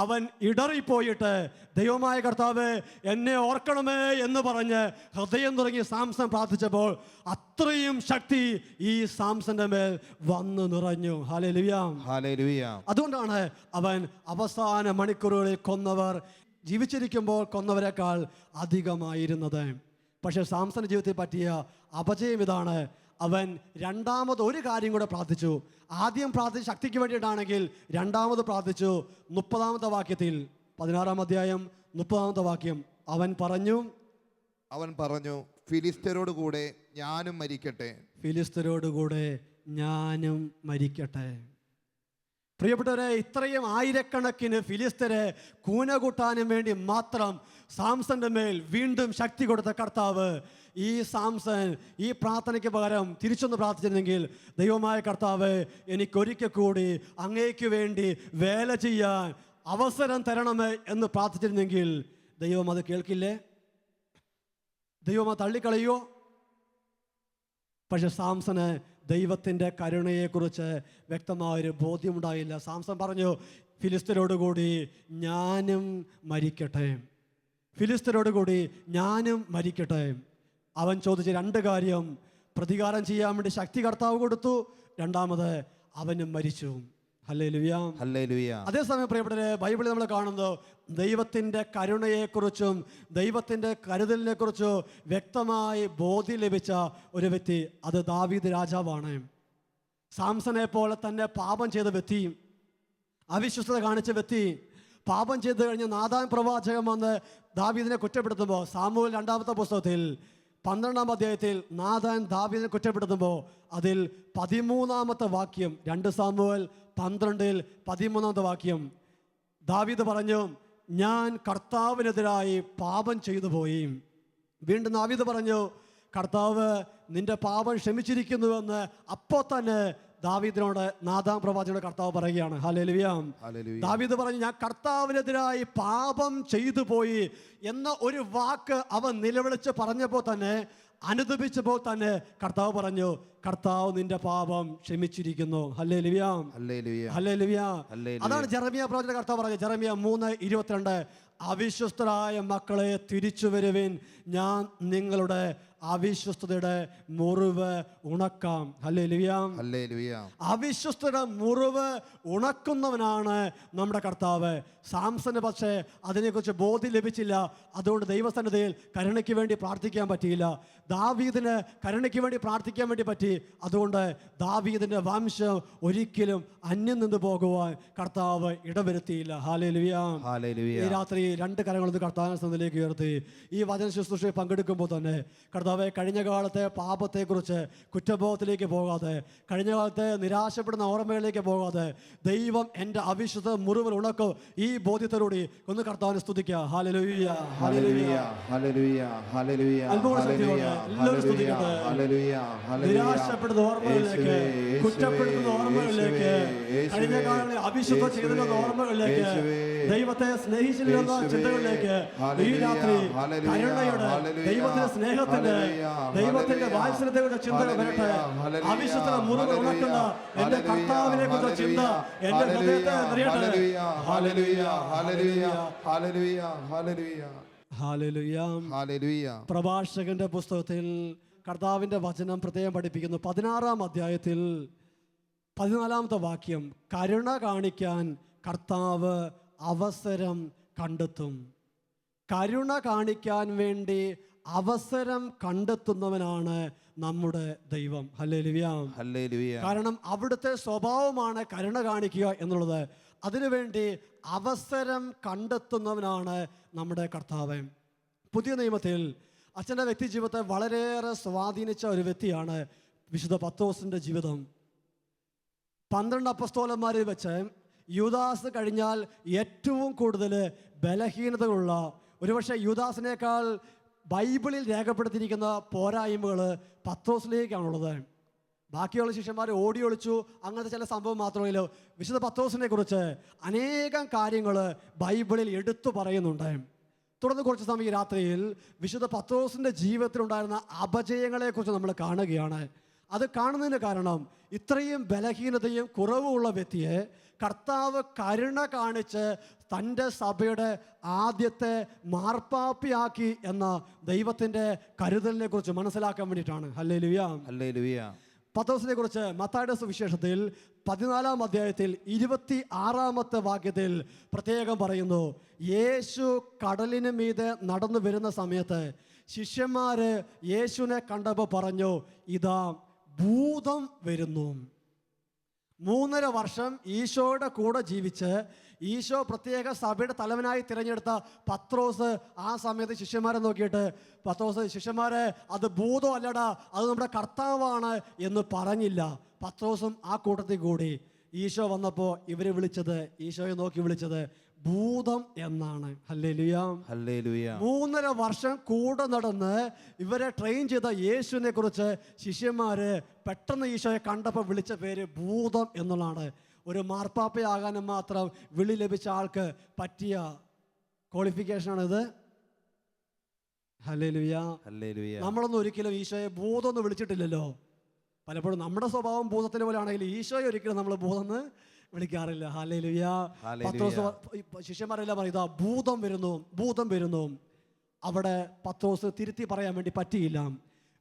അവൻ ഇടറിപ്പോയിട്ട് ദൈവമായ കർത്താവേ എന്നെ ഓർക്കണമേ എന്ന് പറഞ്ഞ് ഹൃദയം തുടങ്ങി സാംസൺ പ്രാർത്ഥിച്ചപ്പോൾ അത്രയും ശക്തി ഈ സാംസന്റെ മേൽ വന്നു നിറഞ്ഞു. ഹല്ലേലൂയ. ഹല്ലേലൂയ. അതുകൊണ്ടാണ് അവൻ അവസാന മണിക്കൂറുകളിൽ കൊന്നവർ ജീവിച്ചിരിക്കുമ്പോൾ കൊന്നവരെക്കാൾ അധികമായിരുന്നത്. പക്ഷേ സാംസന്റെ ജീവിതത്തിൽ പറ്റിയ അപജയം ഇതാണ്. അവൻ രണ്ടാമത് ഒരു കാര്യം കൂടെ പ്രാർത്ഥിച്ചു. ആദ്യം പ്രാർത്ഥിച്ച ശക്തിക്ക് വേണ്ടിയിട്ടാണെങ്കിൽ രണ്ടാമത് പ്രാർത്ഥിച്ചു. 30-ാമത്തെ വാക്യത്തിൽ 16-ാം അധ്യായം 30-ാമത്തെ വാക്യം അവൻ പറഞ്ഞു ഫിലിസ്ത്യരോട് കൂടെ ഞാനും മരിക്കട്ടെ. ഫിലിസ്ത്യരോടുകൂടെ ഞാനും മരിക്കട്ടെ. പ്രിയപ്പെട്ടവരെ, ഇത്രയും ആയിരക്കണക്കിന് ഫിലിസ്ത്യരെ കൂന കൂട്ടാനും വേണ്ടി മാത്രം സാംസന്റെ മേൽ വീണ്ടും ശക്തി കൊടുത്ത കർത്താവ് ഈ സാംസൺ ഈ പ്രാർത്ഥനയ്ക്ക് പകരം തിരിച്ചൊന്ന് പ്രാർത്ഥിച്ചിരുന്നെങ്കിൽ, ദൈവമായ കർത്താവ് എനിക്കൊരിക്കൽ കൂടി അങ്ങേക്ക് വേണ്ടി വേല ചെയ്യാൻ അവസരം തരണമേ എന്ന് പ്രാർത്ഥിച്ചിരുന്നെങ്കിൽ ദൈവം അത് കേൾക്കില്ലേ? ദൈവം അത് തള്ളിക്കളയോ? പക്ഷെ സാംസന് ദൈവത്തിൻ്റെ കരുണയെക്കുറിച്ച് വ്യക്തമായൊരു ബോധ്യമുണ്ടായില്ല. സാംസൺ പറഞ്ഞു ഫിലിസ്ത്യരോടുകൂടി ഞാനും മരിക്കട്ടെ, ഫിലിസ്ത്യരോടുകൂടി ഞാനും മരിക്കട്ടെ. അവൻ ചോദിച്ച രണ്ട് കാര്യം: പ്രതികാരം ചെയ്യാൻ വേണ്ടി ശക്തി കർത്താവ് കൊടുത്തു, രണ്ടാമത് അവനും മരിച്ചു. ഹല്ലേലൂയ. ഹല്ലേലൂയ. അതേസമയം പ്രിയപ്പെട്ടവരെ, ബൈബിളിൽ നമ്മൾ കാണുന്നത് ദൈവത്തിൻ്റെ കരുണയെക്കുറിച്ചും ദൈവത്തിൻ്റെ കരുതലിനെക്കുറിച്ചും വ്യക്തമായി ബോധ്യം ലഭിച്ച ഒരു വ്യക്തി, അത് ദാവീദ് രാജാവാണ്. സാംസനെ പോലെ തന്നെ പാപം ചെയ്ത വ്യക്തി, അവിശ്വസ്തത കാണിച്ച വ്യക്തി, പാപം ചെയ്തു കഴിഞ്ഞ് നാഥാൻ പ്രവാചകൻ വന്ന് ദാവീദിനെ കുറ്റപ്പെടുത്തുമ്പോൾ, സാമൂവേൽ 2-ാമത്തെ പുസ്തകത്തിൽ 12-ാം അധ്യായത്തിൽ നാഥാൻ ദാവീദിനെ കുറ്റപ്പെടുത്തുമ്പോൾ അതിൽ 13-ാമത്തെ വാക്യം, 2 സാമൂവേൽ 12-ൽ 13-ാമത്തെ വാക്യം, ദാവീദ് പറഞ്ഞു ഞാൻ കർത്താവിനെതിരായി പാപം ചെയ്തു പോയി. വീണ്ടും ദാവീദ് പറഞ്ഞു കർത്താവ് നിന്റെ പാപം ക്ഷമിച്ചിരിക്കുന്നുവെന്ന് അപ്പോൾ തന്നെ ദാവീദിനോട് നാഥാൻ പ്രവാചകനോട് കർത്താവ് പറയുകയാണ്. ഹല്ലേലൂയ. ദാവീദ് പറഞ്ഞു ഞാൻ കർത്താവിനെതിരായി പാപം ചെയ്തു പോയി എന്ന ഒരു വാക്ക് അവൻ നിലവിളിച്ച് പറഞ്ഞപ്പോൾ തന്നെ, അനുദപിച്ചപ്പോൾ തന്നെ കർത്താവ് പറഞ്ഞു കർത്താവ് നിന്റെ പാപം ക്ഷമിച്ചിരിക്കുന്നു. ഹല്ലേലൂയ. ഹല്ലേലൂയ. അതാണ് ജെറമ്യാ പ്രവാചകന്റെ കർത്താവ് പറഞ്ഞത്. ജെറമ്യാ 3:22, അവിശ്വസ്തരായ മക്കളെ തിരിച്ചു വരുവിൻ, ഞാൻ നിങ്ങളുടെ അവിശ്വസ്തയുടെ മുറിവ് ഉണക്കാം. ഹല്ലേലൂയ. ഹല്ലേലൂയ. അവിശ്വസ്തയുടെ മുറിവ് ഉണക്കുന്നവനാണ് നമ്മുടെ കർത്താവ്. സാംസന് പക്ഷേ അതിനെക്കുറിച്ച് ബോധ്യം ലഭിച്ചില്ല. അതുകൊണ്ട് ദൈവസന്നിധിയിൽ കരുണയ്ക്ക് വേണ്ടി പ്രാർത്ഥിക്കാൻ പറ്റിയില്ല. ദാവീദിന് കരുണയ്ക്ക് വേണ്ടി പ്രാർത്ഥിക്കാൻ വേണ്ടി പറ്റി. അതുകൊണ്ട് ദാവീദിന്റെ വംശം ഒരിക്കലും അന്യം നിന്ന് പോകുവാൻ കർത്താവ് ഇടവരുത്തിയില്ല. ഹല്ലേലൂയ. ഹല്ലേലൂയ. ഈ രാത്രി 2 കരങ്ങളത് കർത്താവിന്റെ സന്നിധിയിലേക്ക് ഉയർത്തി ഈ വചന ശുശ്രൂഷയിൽ പങ്കെടുക്കുമ്പോൾ തന്നെ കർത്താവെ, കഴിഞ്ഞ കാലത്തെ പാപത്തെക്കുറിച്ച് കുറ്റബോധത്തിലേക്ക് പോകാതെ, കഴിഞ്ഞ കാലത്തെ നിരാശപ്പെടുന്ന ഓർമ്മകളിലേക്ക് പോകാതെ, ദൈവം എൻ്റെ അവിശ്വസ്ത മുറിവിൽ ഉണക്കും ഈ ബോധ്യത്തോടുകൂടി ഒന്ന് കർത്താവിനെ സ്തുതിക്കുക. ഹല്ലേലൂയ. ഹല്ലേലൂയ. ഹല്ലേലൂയ. ഹല്ലേലൂയ. എല്ലാവരും സ്തുതിക്കട്ടെ. നിരാശപ്പെടുന്ന ഓർമ്മകളിലേക്ക്, കുറ്റപ്പെടുത്തുന്ന ഓർമ്മകളിലേക്ക്, കഴിഞ്ഞ കാലങ്ങളിൽ അവിശ്വസ്ത ചെയ്തിരുന്ന ഓർമ്മകളിലേക്ക്, ദൈവത്തെ സ്നേഹിച്ചിരുന്ന ചിന്തകളിലേക്ക് ഈ രാത്രി കരുണയുടെ, ദൈവത്തിന്റെ സ്നേഹത്തിന്റെ, ദൈവത്തിന്റെ വാത്സല്യത്തിന്റെ ചിന്തകൾ വരട്ടെ. അവിശ്വസ്ത മുറിവ് ഉണക്കുന്ന എന്റെ കർത്താവിനെ കുറിച്ച ചിന്ത എന്റെ ഹൃദയത്തെ നിറയട്ടെ. ഹല്ലേലൂയ. ഹല്ലേലൂയ. ഹല്ലേലൂയ. ഹല്ലേലൂയ. ഹല്ലേലൂയ. ഹല്ലേലൂയ. പ്രഭാഷകന്റെ പുസ്തകത്തിൽ കർത്താവിന്റെ വചനം പ്രത്യേകം പഠിപ്പിക്കുന്നു. 16-ാം അധ്യായത്തിൽ 14-ാമത്തെ വാക്യം, കരുണ കാണിക്കാൻ കർത്താവ് അവസരം കണ്ടെത്തും. കരുണ കാണിക്കാൻ വേണ്ടി അവസരം കണ്ടെത്തുന്നവനാണ് നമ്മുടെ ദൈവം. ഹല്ലേലൂയ. ഹല്ലേലൂയ. കാരണം അവിടുത്തെ സ്വഭാവമാണ് കരുണ കാണിക്കുക എന്നുള്ളത്. അതിനുവേണ്ടി അവസരം കണ്ടെത്തുന്നവനാണ് നമ്മുടെ കർത്താവ്. പുതിയ നിയമത്തിൽ അച്ഛൻ്റെ വ്യക്തി ജീവിതത്തെ വളരെയേറെ സ്വാധീനിച്ച ഒരു വ്യക്തിയാണ് വിശുദ്ധ പത്രോസിൻ്റെ ജീവിതം. 12 അപ്പസ്തോലന്മാരിൽ വെച്ച് യൂദാസ് കഴിഞ്ഞാൽ ഏറ്റവും കൂടുതൽ ബലഹീനതകളുള്ള, ഒരുപക്ഷെ യൂദാസിനേക്കാൾ ബൈബിളിൽ രേഖപ്പെടുത്തിയിരിക്കുന്ന പോരായ്മകൾ പത്രോസിലേക്കാണുള്ളത്. ബാക്കിയുള്ള ശിഷ്യന്മാർ ഓടി ഒളിച്ചു, അങ്ങനത്തെ ചില സംഭവം മാത്രമല്ലോ. വിശുദ്ധ പത്രോസിനെ കുറിച്ച് അനേകം കാര്യങ്ങൾ ബൈബിളിൽ എടുത്തു പറയുന്നുണ്ട്. തുടർന്ന് കുറച്ച് സമയം രാത്രിയിൽ വിശുദ്ധ പത്രോസിൻ്റെ ജീവിതത്തിലുണ്ടായിരുന്ന അപജയങ്ങളെക്കുറിച്ച് നമ്മൾ കാണുകയാണ്. അത് കാണുന്നതിന് കാരണം ഇത്രയും ബലഹീനതയും കുറവുമുള്ള വ്യക്തിയെ കർത്താവ് കരുണ കാണിച്ച് തൻ്റെ സഭയുടെ ആദ്യത്തെ മാർപ്പാപ്പിയാക്കി എന്ന ദൈവത്തിൻ്റെ കരുതലിനെ കുറിച്ച് മനസ്സിലാക്കാൻ വേണ്ടിയിട്ടാണ്. ഹല്ലേലൂയ. ഹല്ലേലൂയ. പത്രോസിനെ കുറിച്ച് മത്തായിയുടെ സുവിശേഷത്തിൽ 14-ാം അധ്യായത്തിൽ 26-ാമത്തെ വാക്യത്തിൽ പ്രത്യേകം പറയുന്നു, യേശു കടലിന് മീതെ നടന്നു വരുന്ന സമയത്ത് ശിഷ്യന്മാര് യേശുവിനെ കണ്ടപ്പോൾ പറഞ്ഞു, ഇതാ ഭൂതം വരുന്നു. 3.5 വർഷം ഈശോയുടെ കൂടെ ജീവിച്ച് ഈശോ പ്രത്യേക സഭയുടെ തലവനായി തിരഞ്ഞെടുത്ത പത്രോസ് ആ സമയത്ത് ശിഷ്യന്മാരെ നോക്കിയിട്ട്, പത്രോസ്, ശിഷ്യന്മാരെ അത് ഭൂതം അല്ലടാ, അത് നമ്മുടെ കർത്താവാണ് എന്ന് പറഞ്ഞില്ല. പത്രോസും ആ കൂട്ടത്തിൽ കൂടി. ഈശോ വന്നപ്പോൾ ഇവരെ വിളിച്ചത്, ഈശോയെ നോക്കി വിളിച്ചത് ഭൂതം എന്നാണ്. ഹല്ലേലൂയ. ഹല്ലേലൂയ. 3.5 വർഷം കൂടെ നടന്ന് ഇവരെ ട്രെയിൻ ചെയ്ത യേശുവിനെ കുറിച്ച് ശിഷ്യന്മാര് പെട്ടെന്ന് ഈശോയെ കണ്ടപ്പോൾ വിളിച്ച പേര് ഭൂതം എന്നുള്ളതാണ്. ഒരു മാർപ്പാപ്പയാകാനും മാത്രം വിളി ലഭിച്ച ആൾക്ക് പറ്റിയ ക്വാളിഫിക്കേഷനാണിത്. ഹല്ലേലൂയ. ഹല്ലേലൂയ. നമ്മളൊന്നും ഒരിക്കലും ഈശോയെ ഭൂതം എന്ന് വിളിച്ചിട്ടില്ലല്ലോ. പലപ്പോഴും നമ്മുടെ സ്വഭാവം ഭൂതത്തിന് പോലെ ആണെങ്കിൽ ഈശോയെ ഒരിക്കലും നമ്മൾ ഭൂതം എന്ന് വിളിക്കാറില്ല. ഹല്ലേലൂയ. പത്രോസ് ശിഷ്യന്മാരെല്ലാം പറയും, ഇതാ ഭൂതം വരുന്നു, ഭൂതം വരുന്നു. അവിടെ പത്രോസ് തിരുത്തി പറയാൻ വേണ്ടി പറ്റിയില്ല.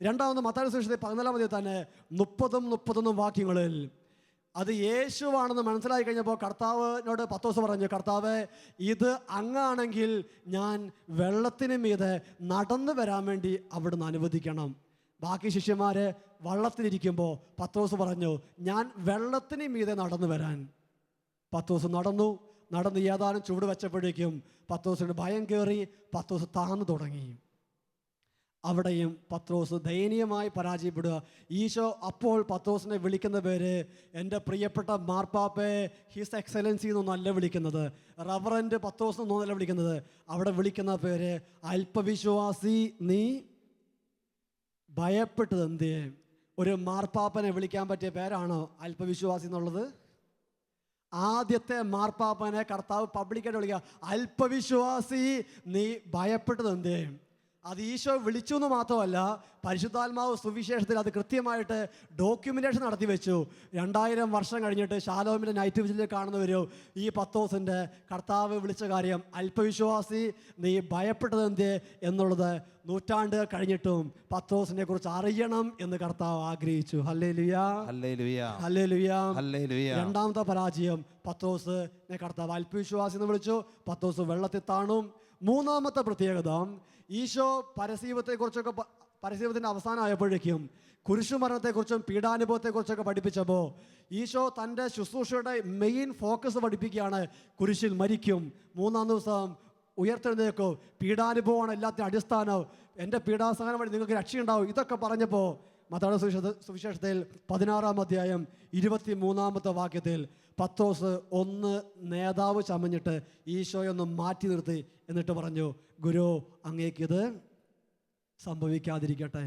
രണ്ടാമത് മത്തായിയുടെ സുവിശേഷത്തിൽ 14-ാം അധ്യായത്തിൽ തന്നെ 30-31 വാക്യങ്ങളിൽ അത് യേശുവാണെന്ന് മനസ്സിലായി കഴിഞ്ഞപ്പോൾ കർത്താവിനോട് പത്രോസ് പറഞ്ഞു, കർത്താവേ, ഇത് അങ്ങാണെങ്കിൽ ഞാൻ വെള്ളത്തിന് മീതെ നടന്നു വരാൻ വേണ്ടി അവിടുന്ന് അനുവദിക്കണം. ബാക്കി ശിഷ്യന്മാര് വള്ളത്തിലിരിക്കുമ്പോൾ പത്രോസ് പറഞ്ഞു, ഞാൻ വെള്ളത്തിന് മീതെ നടന്നു വരാൻ. പത്രോസ് നടന്ന് ഏതാനും ചുവട് വെച്ചപ്പോഴേക്കും പത്രോസിന് ഭയം കയറി. പത്രോസ് താന്നു തുടങ്ങി. അവിടെയും പത്രോസ് ദയനീയമായി പരാജയപ്പെടുക. ഈശോ അപ്പോൾ പത്രോസിനെ വിളിക്കുന്ന പേര് എൻ്റെ പ്രിയപ്പെട്ട മാർപ്പാപ്പേ, ഹിസ് എക്സലൻസി എന്നൊന്നല്ല വിളിക്കുന്നത്, റവറൻറ്റ് പത്രോസ് എന്നൊന്നല്ല വിളിക്കുന്നത്. അവിടെ വിളിക്കുന്ന പേര് അല്പവിശ്വാസി, നീ ഭയപ്പെട്ടത് എന്തേ? ഒരു മാർപ്പാപ്പനെ വിളിക്കാൻ പറ്റിയ പേരാണോ അല്പവിശ്വാസി എന്നുള്ളത്? ആദ്യത്തെ മാർപ്പാപ്പനെ കർത്താവ് പബ്ലിക്കായിട്ട് വിളിക്കുക, അല്പവിശ്വാസി, നീ ഭയപ്പെട്ടത് എന്തേ? അത് ഈശോ വിളിച്ചു എന്ന് മാത്രമല്ല, പരിശുദ്ധാത്മാവ് സുവിശേഷത്തിൽ അത് കൃത്യമായിട്ട് ഡോക്യുമെൻറ്റേഷൻ നടത്തി വെച്ചു. 2000 വർഷം കഴിഞ്ഞിട്ട് ശാലോമിൻ്റെ നൈറ്റ് വിജിലിൽ കാണുന്നവരോ ഈ പത്രോസിൻ്റെ കർത്താവ് വിളിച്ച കാര്യം അല്പവിശ്വാസി, നീ ഭയപ്പെട്ടത് എന്തേ എന്നുള്ളത് നൂറ്റാണ്ട് കഴിഞ്ഞിട്ടും പത്രോസിനെ കുറിച്ച് അറിയണം എന്ന് കർത്താവ് ആഗ്രഹിച്ചു. ഹല്ലേലൂയ. ഹല്ലേലൂയ. ഹല്ലേലൂയ. ഹല്ലേലൂയ. രണ്ടാമത്തെ പരാജയം, പത്രോസിനെ കർത്താവ് അല്പവിശ്വാസി എന്ന് വിളിച്ചു. പത്രോസ് വെള്ളത്തിൽ താണു. മൂന്നാമത്തെ പ്രത്യേകത, ഈശോ പരസ്യത്തിൻ്റെ അവസാനമായപ്പോഴേക്കും കുരിശുമരണത്തെക്കുറിച്ചും പീഡാനുഭവത്തെക്കുറിച്ചൊക്കെ പഠിപ്പിച്ചപ്പോൾ ഈശോ തൻ്റെ ശുശ്രൂഷയുടെ മെയിൻ ഫോക്കസ് പഠിപ്പിക്കുകയാണ്, കുരിശിൽ മരിക്കും, 3-ാം ദിവസം ഉയർത്തെഴുന്നേക്കും, പീഡാനുഭവമാണ് എല്ലാത്തിനും അടിസ്ഥാനം, എൻ്റെ പീഡാസഹനം വഴി നിങ്ങൾക്ക് രക്ഷയുണ്ടാവും. ഇതൊക്കെ പറഞ്ഞപ്പോൾ മത്തായിയുടെ സുവിശേഷത്തിൽ 16-ാം അധ്യായം 23-ാമത്തെ വാക്യത്തിൽ പത്രോസ് ഒന്ന് നേതാവ് ചമഞ്ഞിട്ട് ഈശോയൊന്ന് മാറ്റി നിർത്തി. എന്നിട്ട് പറഞ്ഞു, ഗുരു, അങ്ങേക്കിത് സംഭവിക്കാതിരിക്കട്ടെ.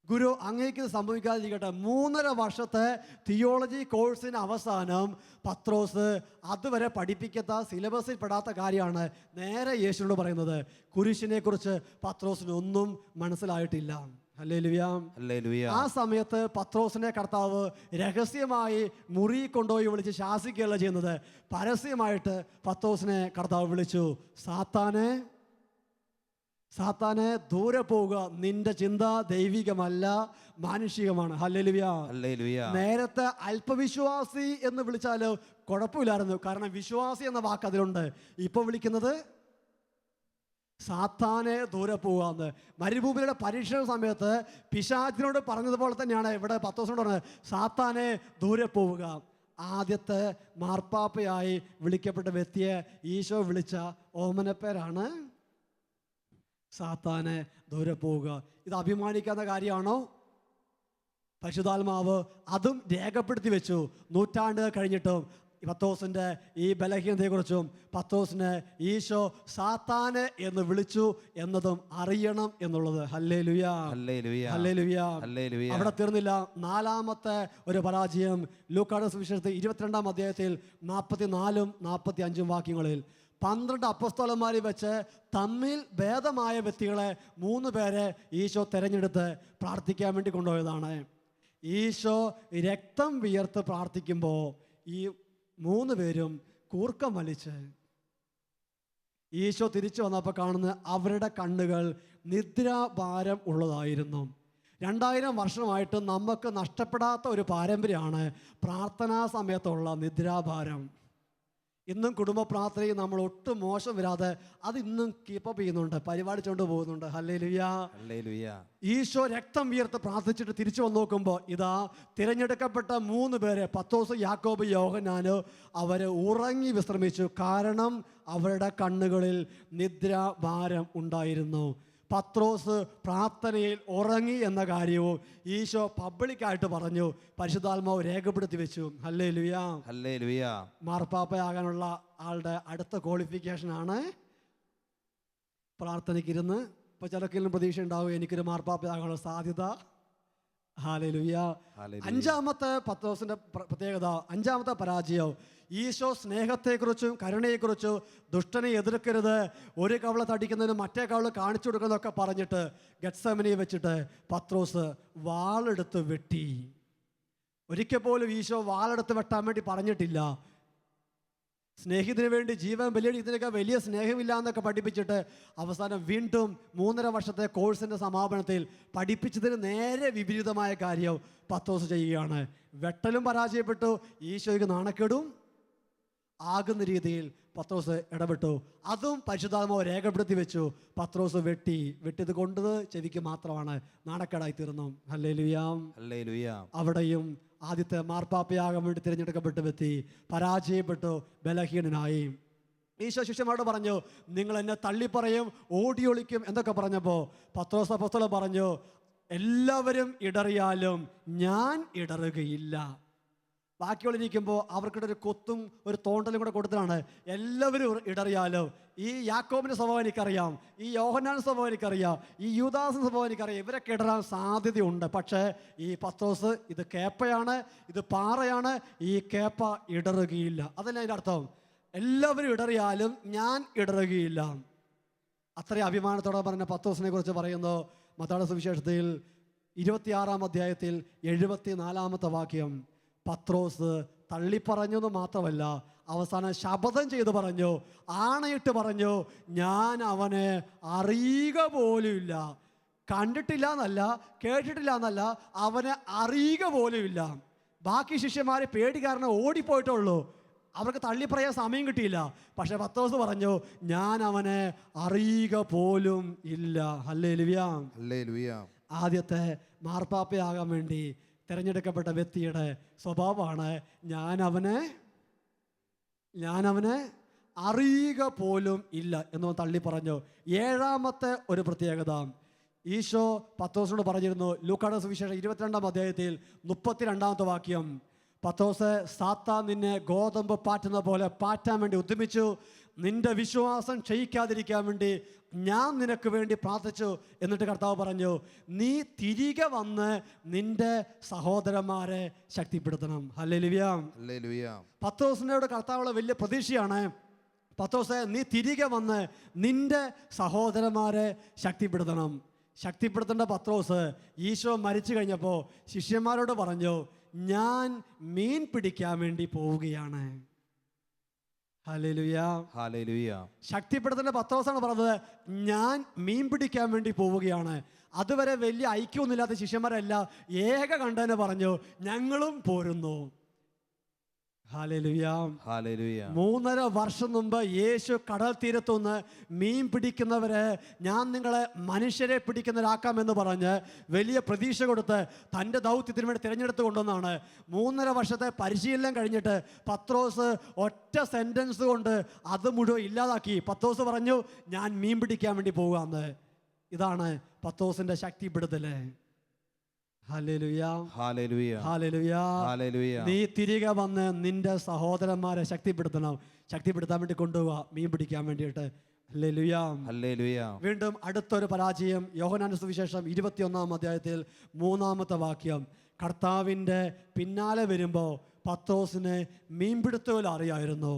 ഗുരു, അങ്ങേക്കിത് സംഭവിക്കാതിരിക്കട്ടെ. 3.5 വർഷത്തെ തിയോളജി കോഴ്സിന് അവസാനം പത്രോസ് അതുവരെ പഠിപ്പിക്കാത്ത, സിലബസിൽ പെടാത്ത കാര്യമാണ് നേരെ യേശുവിനോട് പറയുന്നത്. കുരിശിനെ കുറിച്ച് പത്രോസിന് ഒന്നും മനസ്സിലായിട്ടില്ല. ഹല്ലേലൂയ. ഹല്ലേലൂയ. ആ സമയത്ത് പത്രോസിനെ കർത്താവ് രഹസ്യമായി മുറി കൊണ്ടുപോയി വിളിച്ച് ശാസിക്കുകയല്ല ചെയ്യുന്നത്. പരസ്യമായിട്ട് പത്രോസിനെ കർത്താവ് വിളിച്ചു, സാത്താനെ ദൂരെ പോവുക, നിന്റെ ചിന്ത ദൈവികമല്ല, മാനുഷികമാണ്. ഹല്ലേലൂയ. ഹല്ലേലൂയ. നേരത്തെ അല്പവിശ്വാസി എന്ന് വിളിച്ചാൽ കുഴപ്പമില്ലായിരുന്നു, കാരണം വിശ്വാസി എന്ന വാക്ക് അതിലുണ്ട്. ഇപ്പോൾ വിളിക്കുന്നത് സാത്താനെ ദൂരെ പോവാന്ന്. മരുഭൂമിയുടെ പരീക്ഷണ സമയത്ത് പിശാചിനോട് പറഞ്ഞതുപോലെ തന്നെയാണ് ഇവിടെ പത്രോസിനോട് പറഞ്ഞത്, സാത്താനെ ദൂരെ പോവുക. ആദ്യത്തെ മാർപ്പാപ്പയായി വിളിക്കപ്പെട്ട വ്യക്തിയെ ഈശോ വിളിച്ച ഓമനപ്പേരാണ് സാത്താനെ ദൂരെ പോവുക. ഇത് അഭിമാനിക്കാവുന്ന കാര്യമാണോ? പരിശുദ്ധാത്മാവ് അതും രേഖപ്പെടുത്തി വെച്ചു. നൂറ്റാണ്ട് കഴിഞ്ഞിട്ടും പത്രോസിൻ്റെ ഈ ബലഹീനതയെക്കുറിച്ചും പത്രോസിനെ ഈശോ സാത്താനെ എന്ന് വിളിച്ചു എന്നതും അറിയണം എന്നുള്ളത്. ഹല്ലേലൂയ. ഹല്ലേലൂയ. ഹല്ലേലൂയ. ഹല്ലേലൂയ. അവിടെ തീർന്നില്ല. 4-ാമത്തെ ഒരു പരാജയം ലൂക്കായുടെ സുവിശേഷത്തിൽ 22-ാം അധ്യായത്തിൽ 44-ഉം 45-ഉം വാക്യങ്ങളിൽ 12 അപ്പോസ്തലന്മാരിൽ വെച്ച് തമ്മിൽ ഭേദമായ വ്യക്തികളെ 3 പേരെ ഈശോ തിരഞ്ഞെടുത്ത് പ്രാർത്ഥിക്കാൻ വേണ്ടി കൊണ്ടുപോയതാണ്. ഈശോ രക്തം വിയർത്ത് പ്രാർത്ഥിക്കുമ്പോൾ ഈ 3 പേരും കൂർക്കം വലിച്ച് ഈശോ തിരിച്ചു വന്നപ്പോൾ കാണുന്ന അവരുടെ കണ്ണുകൾ നിദ്രാഭാരം ഉള്ളതായിരുന്നു. 2000 വർഷമായിട്ട് നമുക്ക് നഷ്ടപ്പെടാത്ത ഒരു പാരമ്പര്യമാണ് പ്രാർത്ഥനാ സമയത്തുള്ള നിദ്രാഭാരം. ഇന്നും കുടുംബ പ്രാർത്ഥനയിൽ നമ്മൾ ഒട്ടും മോശം വരാതെ അത് ഇന്നും കീപ്പപ്പ് ചെയ്യുന്നുണ്ട്, പരിപാടിച്ചുകൊണ്ട് പോകുന്നുണ്ട്. Hallelujah, hallelujah. ഈശോ രക്തം വിയർത്ത് പ്രാർത്ഥിച്ചിട്ട് തിരിച്ചു വന്ന് നോക്കുമ്പോൾ ഇതാ തിരഞ്ഞെടുക്കപ്പെട്ട 3 പേരെ, പത്രോസ്, യാക്കോബ്, യോഹന്നാന്, അവരെ ഉറങ്ങി വിശ്രമിച്ചു. കാരണം അവരുടെ കണ്ണുകളിൽ നിദ്രാഭാരം ഉണ്ടായിരുന്നു. പത്രോസ് പ്രാർത്ഥനയിൽ ഉറങ്ങി എന്ന കാര്യവും ഈശോ പബ്ലിക്കായിട്ട് പറഞ്ഞു, പരിശുദ്ധാത്മാവ് രേഖപ്പെടുത്തി വെച്ചു. Hallelujah, hallelujah. മാർപ്പാപ്പയാകാനുള്ള ആളുടെ അടുത്ത ക്വാളിഫിക്കേഷനാണ് പ്രാർത്ഥനയ്ക്കിരുന്ന്. ഇപ്പോൾ ചിലക്കെങ്കിലും പ്രതീക്ഷ ഉണ്ടാവും എനിക്കൊരു മാർപ്പാപ്പയാകാനുള്ള സാധ്യത. ഹല്ലേലൂയ. ഹല്ലേലൂയ. 5ാമത്തെ പത്രോസിന്റെ പ്രത്യേകത, 5ാമത്തെ പരാജയം, ഈശോ സ്നേഹത്തെക്കുറിച്ചും കരുണയെക്കുറിച്ചും ദുഷ്ടനെ എതിർക്കരുത്, ഒരു കവള തടിക്കുന്നതിന് മറ്റേ കവള കാണിച്ചു കൊടുക്കുന്നതൊക്കെ പറഞ്ഞിട്ട് ഗെത്സമനിയിൽ വെച്ചിട്ട് പത്രോസ് വാളെടുത്ത് വെട്ടി. ഒരിക്കൽ പോലും ഈശോ വാളെടുത്ത് വെട്ടാൻ വേണ്ടി പറഞ്ഞിട്ടില്ല. സ്നേഹിതന് വേണ്ടി ജീവൻ ബലിയിടും, ഇതിനൊക്കെ വലിയ സ്നേഹമില്ല എന്നൊക്കെ പഠിപ്പിച്ചിട്ട് അവസാനം വീണ്ടും 3.5 വർഷത്തെ കോഴ്സിൻ്റെ സമാപനത്തിൽ പഠിപ്പിച്ചതിന് നേരെ വിപരീതമായ കാര്യം പത്രോസ് ചെയ്യുകയാണ്. വെട്ടലും പരാജയപ്പെട്ടു, ഈശോയ്ക്ക് നാണക്കേടും ആകുന്ന രീതിയിൽ പത്രോസ് ഇടപെട്ടു. അതും പരിശുദ്ധാത്മാവ് രേഖപ്പെടുത്തി വെച്ചു. പത്രോസ് വെട്ടിയത് കൊണ്ടത് ചെവിക്ക് മാത്രമാണ്, നാണക്കേടായി തീർന്നു. Hallelujah, hallelujah. അവിടെയും ആദ്യത്തെ മാർപ്പാപ്പയാകാൻ വേണ്ടി തിരഞ്ഞെടുക്കപ്പെട്ട വ്യക്തി പരാജയപ്പെട്ടു, ബലഹീനനായി. ഈശോ ശിഷ്യന്മാരോട് പറഞ്ഞു, നിങ്ങൾ എന്നെ തള്ളിപ്പറയും, ഓടിയൊളിക്കും എന്നൊക്കെ പറഞ്ഞപ്പോൾ പത്രോസ് അപ്പോസ്തലൻ പറഞ്ഞു, എല്ലാവരും ഇടറിയാലും ഞാൻ ഇടറുകയില്ല. ബാക്കിയുള്ളിരിക്കുമ്പോൾ അവർക്കിടെ ഒരു കൊത്തും ഒരു തോണ്ടലും കൂടെ കൊടുത്തതാണ്. എല്ലാവരും ഇടറിയാലും ഈ യാക്കോബിൻ്റെ സ്വഭാവം എനിക്കറിയാം, ഈ യോഹന്നാൻ്റെ സ്വഭാവം എനിക്കറിയാം, ഈ യൂദാസിൻ്റെ സ്വഭാവം എനിക്കറിയാം, ഇവരൊക്കെ ഇടറാൻ സാധ്യതയുണ്ട്. പക്ഷേ ഈ പത്രോസ്, ഇത് കേപ്പയാണ്, ഇത് പാറയാണ്, ഈ കേപ്പ ഇടറുകയില്ല. അതല്ല അതിൻ്റെ അർത്ഥം. എല്ലാവരും ഇടറിയാലും ഞാൻ ഇടറുകയില്ല. അത്രയും അഭിമാനത്തോടെ പറഞ്ഞ പത്രോസിനെ കുറിച്ച് പറയുന്നു മത്തായിയുടെ സുവിശേഷത്തിൽ 26-ാം അധ്യായത്തിൽ 74-ാമത്തെ വാക്യം. പത്രോസ് തള്ളിപ്പറഞ്ഞു എന്ന് മാത്രമല്ല, അവസാനം ശപഥം ചെയ്ത് പറഞ്ഞു, ആണയിട്ട് പറഞ്ഞു, ഞാൻ അവനെ അറിയുക പോലുമില്ല. കണ്ടിട്ടില്ല എന്നല്ല, കേട്ടിട്ടില്ല എന്നല്ല, അവനെ അറിയുക പോലുമില്ല. ബാക്കി ശിഷ്യന്മാരെ പേടി കാരണം ഓടിപ്പോയിട്ടുള്ളൂ, അവർക്ക് തള്ളിപ്പറയാൻ സമയം കിട്ടിയില്ല. പക്ഷെ പത്രോസ് പറഞ്ഞു, ഞാൻ അവനെ അറിയുക പോലും ഇല്ല. Hallelujah, hallelujah. ആദ്യത്തെ മാർപ്പാപ്പയാകാൻ വേണ്ടി തിരഞ്ഞെടുക്കപ്പെട്ട വ്യക്തിയുടെ സ്വഭാവമാണ് ഞാൻ അവനെ അറിയുക പോലും ഇല്ല എന്ന് തള്ളി പറഞ്ഞു. 7ാമത്തെ ഒരു പ്രത്യേകത, ഈശോ പത്രോസിനോട് പറഞ്ഞിരുന്നു, ലൂക്കായുടെ സുവിശേഷം 22-ാം അധ്യായത്തിൽ 32-ാമത്തെ വാക്യം. പത്രോസ്, സാത്താൻ നിന്നെ ഗോതമ്പ് പാറ്റുന്ന പോലെ പാറ്റാൻ വേണ്ടി ഉദ്യമിച്ചു, നിന്റെ വിശ്വാസം ക്ഷയിക്കാതിരിക്കാൻ വേണ്ടി ഞാൻ നിനക്ക് വേണ്ടി പ്രാർത്ഥിച്ചു. എന്നിട്ട് കർത്താവ് പറഞ്ഞു, നീ തിരികെ വന്ന് നിന്റെ സഹോദരന്മാരെ ശക്തിപ്പെടുത്തണം. Hallelujah, hallelujah. പത്രോസിനോട് കർത്താവുള്ള വലിയ പ്രതീക്ഷയാണ്. പത്രോസെ, നീ തിരികെ വന്ന് നിന്റെ സഹോദരന്മാരെ ശക്തിപ്പെടുത്തണം. ശക്തിപ്പെടുത്തേണ്ട പത്രോസ് ഈശോ മരിച്ചു കഴിഞ്ഞപ്പോൾ ശിഷ്യന്മാരോട് പറഞ്ഞു, ഞാൻ മീൻ പിടിക്കാൻ വേണ്ടി പോവുകയാണ്. Hallelujah, hallelujah. ശക്തിപ്പെടുത്തേണ്ട പത്രോസാണ് പറഞ്ഞത്, ഞാൻ മീൻ പിടിക്കാൻ വേണ്ടി പോവുകയാണ്. അതുവരെ വലിയ ഐക്യമൊന്നുമില്ലാത്ത ശിഷ്യന്മാരെല്ലാം ഏക കണ്ടതിനെ പറഞ്ഞു, ഞങ്ങളും പോരുന്നു. Hallelujah, hallelujah. 3.5 വർഷം മുമ്പ് യേശു കടൽ തീരത്തുനിന്ന് മീൻ പിടിക്കുന്നവരെ ഞാൻ നിങ്ങളെ മനുഷ്യരെ പിടിക്കുന്നവരാക്കാമെന്ന് പറഞ്ഞ് വലിയ പ്രതീക്ഷ കൊടുത്ത് തൻ്റെ ദൗത്യത്തിന് വേണ്ടി തിരഞ്ഞെടുത്ത് കൊണ്ടുവന്നാണ്. 3.5 വർഷത്തെ പരിശീലനം കഴിഞ്ഞിട്ട് പത്രോസ് ഒറ്റ സെൻറ്റൻസ് കൊണ്ട് അത് മുഴുവൻ ഇല്ലാതാക്കി. പത്രോസ് പറഞ്ഞു, ഞാൻ മീൻ പിടിക്കാൻ വേണ്ടി പോകാമെന്ന്. ഇതാണ് പത്രോസിൻ്റെ ശക്തിപ്പെടുത്തല്. ഹല്ലേലൂയ, ഹല്ലേലൂയ. ഹല്ലേലൂയ, ഹല്ലേലൂയ. നീ തിരികെ വന്ന് നിന്റെ സഹോദരന്മാരെ ശക്തിപ്പെടുത്തണം. ശക്തിപ്പെടുത്താൻ വേണ്ടി കൊണ്ടുപോവുക, മീൻ പിടിക്കാൻ വേണ്ടിയിട്ട്. Hallelujah, hallelujah. വീണ്ടും അടുത്തൊരു പരാജയം, യോഹന്നാന്റെ സുവിശേഷം 21-ാം അധ്യായത്തിൽ 3-ാമത്തെ വാക്യം. കർത്താവിൻ്റെ പിന്നാലെ വരുമ്പോൾ പത്രോസിന് മീൻപിടുത്തത്തിൽ അറിയായിരുന്നു.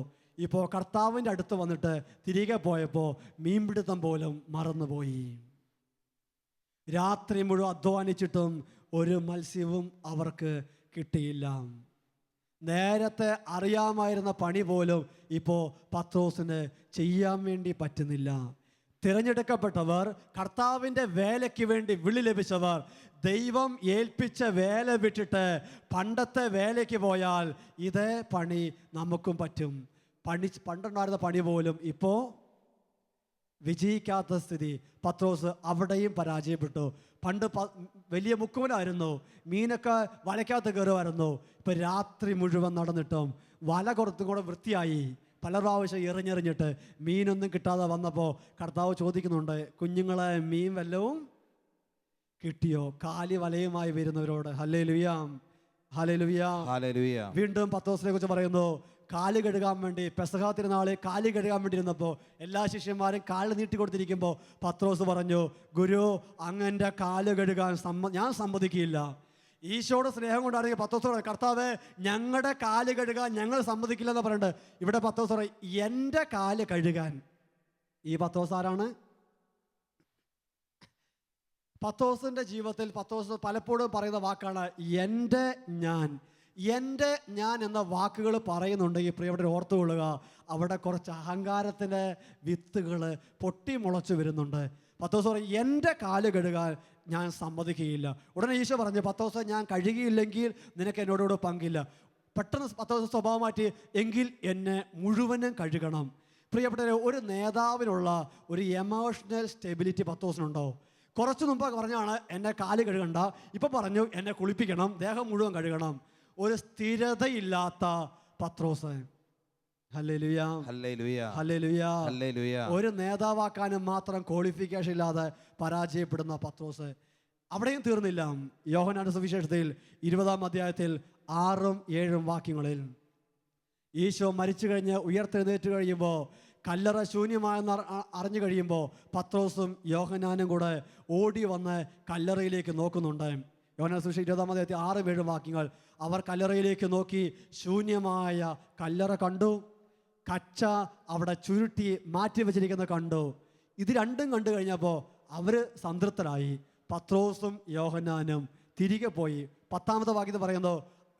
ഇപ്പോൾ കർത്താവിൻ്റെ അടുത്ത് വന്നിട്ട് തിരികെ പോയപ്പോൾ മീൻപിടുത്തം പോലും മറന്നുപോയി. രാത്രി മുഴുവൻ അധ്വാനിച്ചിട്ടും ഒരു മത്സ്യവും അവർക്ക് കിട്ടിയില്ല. നേരത്തെ അറിയാമായിരുന്ന പണി പോലും ഇപ്പോൾ പത്രോസിന് ചെയ്യാൻ വേണ്ടി പറ്റുന്നില്ല. തിരഞ്ഞെടുക്കപ്പെട്ടവർ, കർത്താവിൻ്റെ വേലയ്ക്ക് വേണ്ടി വിളി ലഭിച്ചവർ, ദൈവം ഏൽപ്പിച്ച വേല വിട്ടിട്ട് പണ്ടത്തെ വേലയ്ക്ക് പോയാൽ ഇതേ പണി നമുക്കും പറ്റും. പണ്ടുണ്ടായിരുന്ന പണി പോലും ഇപ്പോൾ വിജയിക്കാത്ത സ്ഥിതി. പത്രോസ് അവിടെയും പരാജയപ്പെട്ടു. പണ്ട് വലിയ മുക്കുവനായിരുന്നു, മീനൊക്കെ വലയ്ക്കകത്ത് കയറുമായിരുന്നു. ഇപ്പം രാത്രി മുഴുവൻ നടന്നിട്ടും വല കുറച്ചും കൂടെ വൃത്തിയായി. പല പ്രാവശ്യം എറിഞ്ഞെറിഞ്ഞിട്ട് മീനൊന്നും കിട്ടാതെ വന്നപ്പോൾ കർത്താവ് ചോദിക്കുന്നുണ്ട്, കുഞ്ഞുങ്ങളെ മീൻ വല്ലവും കിട്ടിയോ? കാലി വലയുമായി വരുന്നവരോട് ഹല്ലേലൂയാ, ഹല്ലേലൂയാ, ഹല്ലേലൂയ. വീണ്ടും പത്രോസിനെ കുറിച്ച് പറയുന്നു, കാല് കഴുകാൻ വേണ്ടി പെസഹ തിരുനാളിൽ കാല് കഴുകാൻ വേണ്ടി ഇരുന്നപ്പോൾ എല്ലാ ശിഷ്യന്മാരും കാല് നീട്ടിക്കൊടുത്തിരിക്കുമ്പോൾ പത്രോസ് പറഞ്ഞു, ഗുരു അങ്ങൻ്റെ കാല് കഴുകാൻ ഞാൻ സമ്മതിക്കില്ല. ഈശോയുടെ സ്നേഹം കൊണ്ടാണെങ്കിൽ പത്രോസ് കർത്താവ് ഞങ്ങളുടെ കാല് കഴുകാൻ ഞങ്ങൾ സമ്മതിക്കില്ല എന്ന് പറഞ്ഞിട്ട് ഇവിടെ പത്രോസ് പറയും എൻ്റെ കാല് കഴുകാൻ. ഈ പത്രോസ് ആരാണ്? പത്രോസിൻ്റെ ജീവിതത്തിൽ പത്രോസ് പലപ്പോഴും പറയുന്ന വാക്കാണ് എൻ്റെ ഞാൻ. എൻ്റെ ഞാൻ എന്ന വാക്കുകൾ പറയുന്നുണ്ടെങ്കിൽ പ്രിയപ്പെട്ടവർ ഓർത്തുകൊള്ളുക, അവിടെ കുറച്ച് അഹങ്കാരത്തിൻ്റെ വിത്തുകൾ പൊട്ടിമുളച്ച് വരുന്നുണ്ട്. പത്രോസ് പറയും എൻ്റെ കാല് കഴുകാൻ ഞാൻ സമ്മതിക്കുകയില്ല. ഉടനെ ഈശോ പറഞ്ഞു, പത്രോസ് ഞാൻ കഴുകിയില്ലെങ്കിൽ നിനക്ക് എന്നോടോട് പങ്കില്ല. പെട്ടെന്ന് പത്രോസ് സ്വഭാവം മാറ്റി, എങ്കിൽ എന്നെ മുഴുവനും കഴുകണം. പ്രിയപ്പെട്ടവരെ, ഒരു നേതാവിനുള്ള ഒരു എമോഷണൽ സ്റ്റെബിലിറ്റി പത്രോസിനുണ്ടോ? കുറച്ച് മുമ്പ് പറഞ്ഞാണ് എന്നെ കാല് കഴുകണ്ട, ഇപ്പം പറഞ്ഞു എന്നെ കുളിപ്പിക്കണം, ദേഹം മുഴുവൻ കഴുകണം. ഒരു സ്ഥിരതയില്ലാത്ത പത്രോസ്. ഹല്ലേലൂയ, ഹല്ലേലൂയ, ഹല്ലേലൂയ, ഹല്ലേലൂയ. ഒരു നേതാവാക്കാനും മാത്രം ക്വാളിഫിക്കേഷൻ ഇല്ലാതെ പരാജയപ്പെടുന്ന പത്രോസ്. അവിടെയും തീർന്നില്ല. യോഹന്നാന്റെ സുവിശേഷത്തിൽ 20-ാം അധ്യായത്തിൽ 6-7 വാക്യങ്ങളിൽ ഈശോ മരിച്ചു കഴിഞ്ഞ് ഉയർത്തെഴുന്നേറ്റ് കഴിയുമ്പോൾ കല്ലറ ശൂന്യമായെന്ന് അറിഞ്ഞു കഴിയുമ്പോൾ പത്രോസും യോഹന്നാനും കൂടെ ഓടി വന്ന് കല്ലറയിലേക്ക് നോക്കുന്നുണ്ട്. യോഹന്നാന്റെ സുവിശേഷം 20-ാം അധ്യായത്തിൽ 6-7 വാക്യങ്ങൾ. അവർ കല്ലറയിലേക്ക് നോക്കി ശൂന്യമായ കല്ലറ കണ്ടു, കച്ച അവിടെ ചുരുട്ടി മാറ്റി വെച്ചിരിക്കുന്നത് കണ്ടു. ഇത് രണ്ടും കണ്ടു കഴിഞ്ഞപ്പോൾ അവർ സംതൃപ്തരായി. പത്രോസും യോഹന്നാനും തിരികെ പോയി. 10-ാമത്തെ വാക്യത്തിൽ പറയുന്നു,